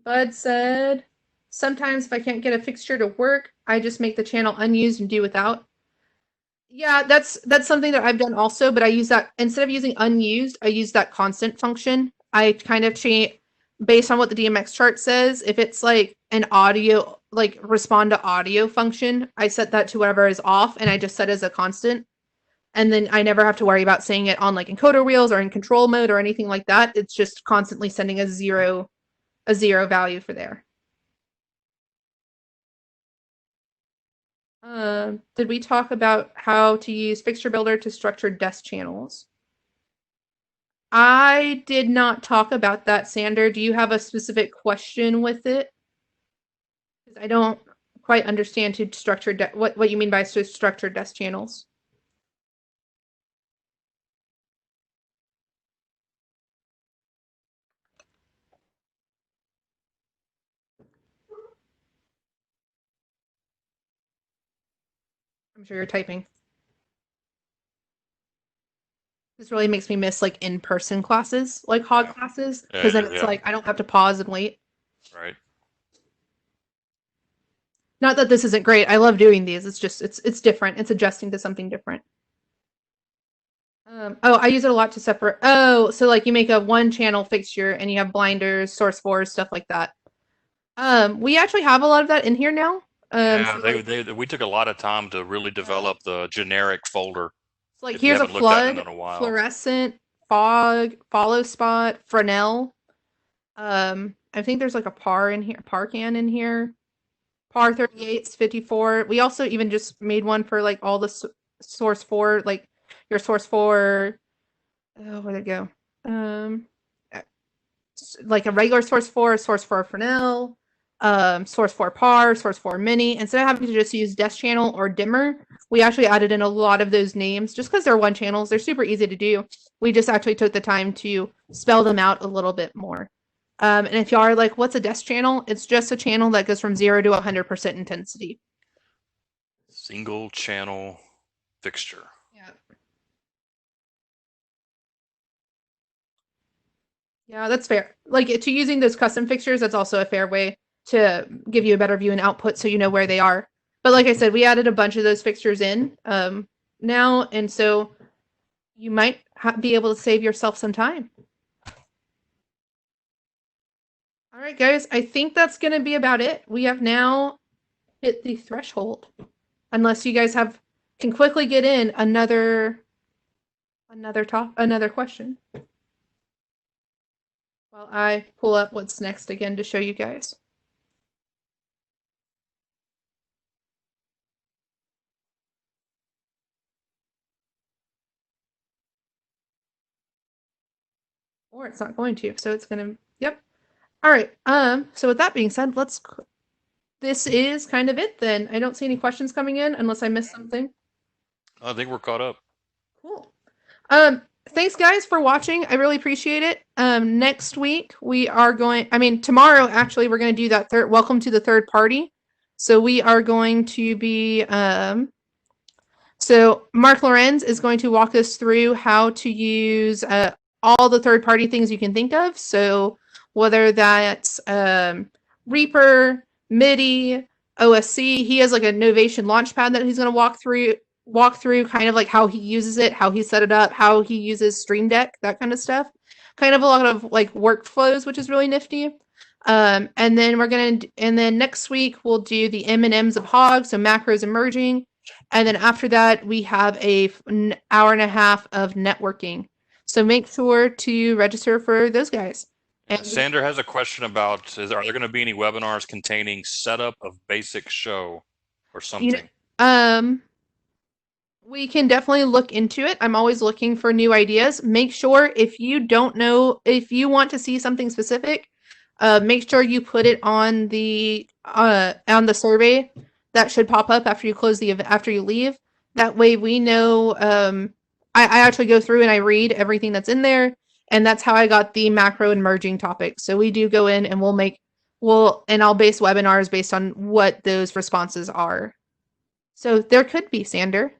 Bud said, sometimes if I can't get a fixture to work, I just make the channel unused and do without. Yeah, that's something that I've done also, but I use that instead of using unused, I use that constant function I kind of change based on what the DMX chart says. If it's like an audio, like respond to audio function, I set that to whatever is off, and I just set as a constant. And then I never have to worry about saying it on like encoder wheels or in control mode or anything like that. It's just constantly sending a zero value for there. Did we talk about how to use Fixture Builder to structure desk channels? I did not talk about that, Sander. Do you have a specific question with it? I don't quite understand to structure what you mean by structured desk channels. I'm sure you're typing. This really makes me miss like in-person classes, like hog classes, because then it's like I don't have to pause and wait. Right. Not that this isn't great. I love doing these. It's just it's different. It's adjusting to something different. Oh, I use it a lot to separate. Oh, so like you make a one channel fixture and you have blinders, source fours, stuff like that. We actually have a lot of that in here now. Yeah, so we took a lot of time to really develop the generic folder. So like If you here's a haven't looked at it flood, in a while. fluorescent, fog, follow spot, Fresnel. I think there's like a par in here, par can in here. Par 38s, 54. We also even just made one for like all the source four, like your source four. Oh, where'd it go? Like a regular source four Fresnel, source 4 par, source 4 mini. Instead of having to just use desk channel or dimmer, we actually added in a lot of those names just because they're one channels. They're super easy to do. We just actually took the time to spell them out a little bit more. And if y'all are like, what's a desk channel? It's just a channel that goes from 0 to 100% intensity. Single channel fixture. Yeah. Yeah, that's fair. Like to using those custom fixtures, that's also a fair way to give you a better view and output so you know where they are. But like I said, we added a bunch of those fixtures in now, and so you might be able to save yourself some time. All right, guys, I think that's going to be about it. We have now hit the threshold. Unless you guys can quickly get in another question. While I pull up what's next again to show you guys. Or it's not going to, so it's gonna, yep. All right, so with that being said, this is kind of it then. I don't see any questions coming in unless I missed something. I think we're caught up. Cool. Thanks guys for watching. I really appreciate it. Next week we are tomorrow actually we're going to do that welcome to the third party. So we are going to be, so Mark Lorenz is going to walk us through how to use all the third party things you can think of. So whether that's Reaper, MIDI, OSC, he has like a Novation Launchpad that he's going to walk through kind of like how he uses it, how he set it up, how he uses Stream Deck, that kind of stuff. Kind of a lot of like workflows, which is really nifty. And then next week we'll do the M&Ms of Hog, so macros and merging. And then after that we have an hour and a half of networking. So make sure to register for those guys. And Sander has a question about, are there going to be any webinars containing setup of basic show or something? We can definitely look into it. I'm always looking for new ideas. Make sure if you don't know, if you want to see something specific, make sure you put it on the survey that should pop up after you close after you leave. That way we know. I actually go through and I read everything that's in there, and that's how I got the macro and merging topics. So we do go in and I'll base webinars based on what those responses are. So there could be, Sander.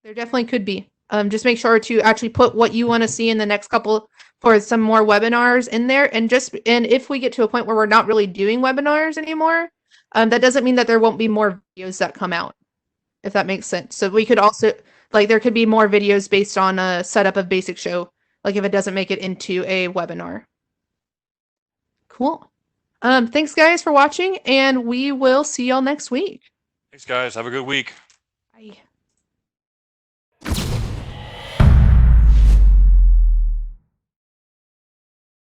There definitely could be. Just make sure to actually put what you want to see in the next couple for some more webinars in there. And if we get to a point where we're not really doing webinars anymore, that doesn't mean that there won't be more videos that come out, if that makes sense. So we could also, like, there could be more videos based on a setup of basic show like if it doesn't make it into a webinar. Cool. Thanks guys for watching, and we will see y'all next week. Thanks, guys. Have a good week.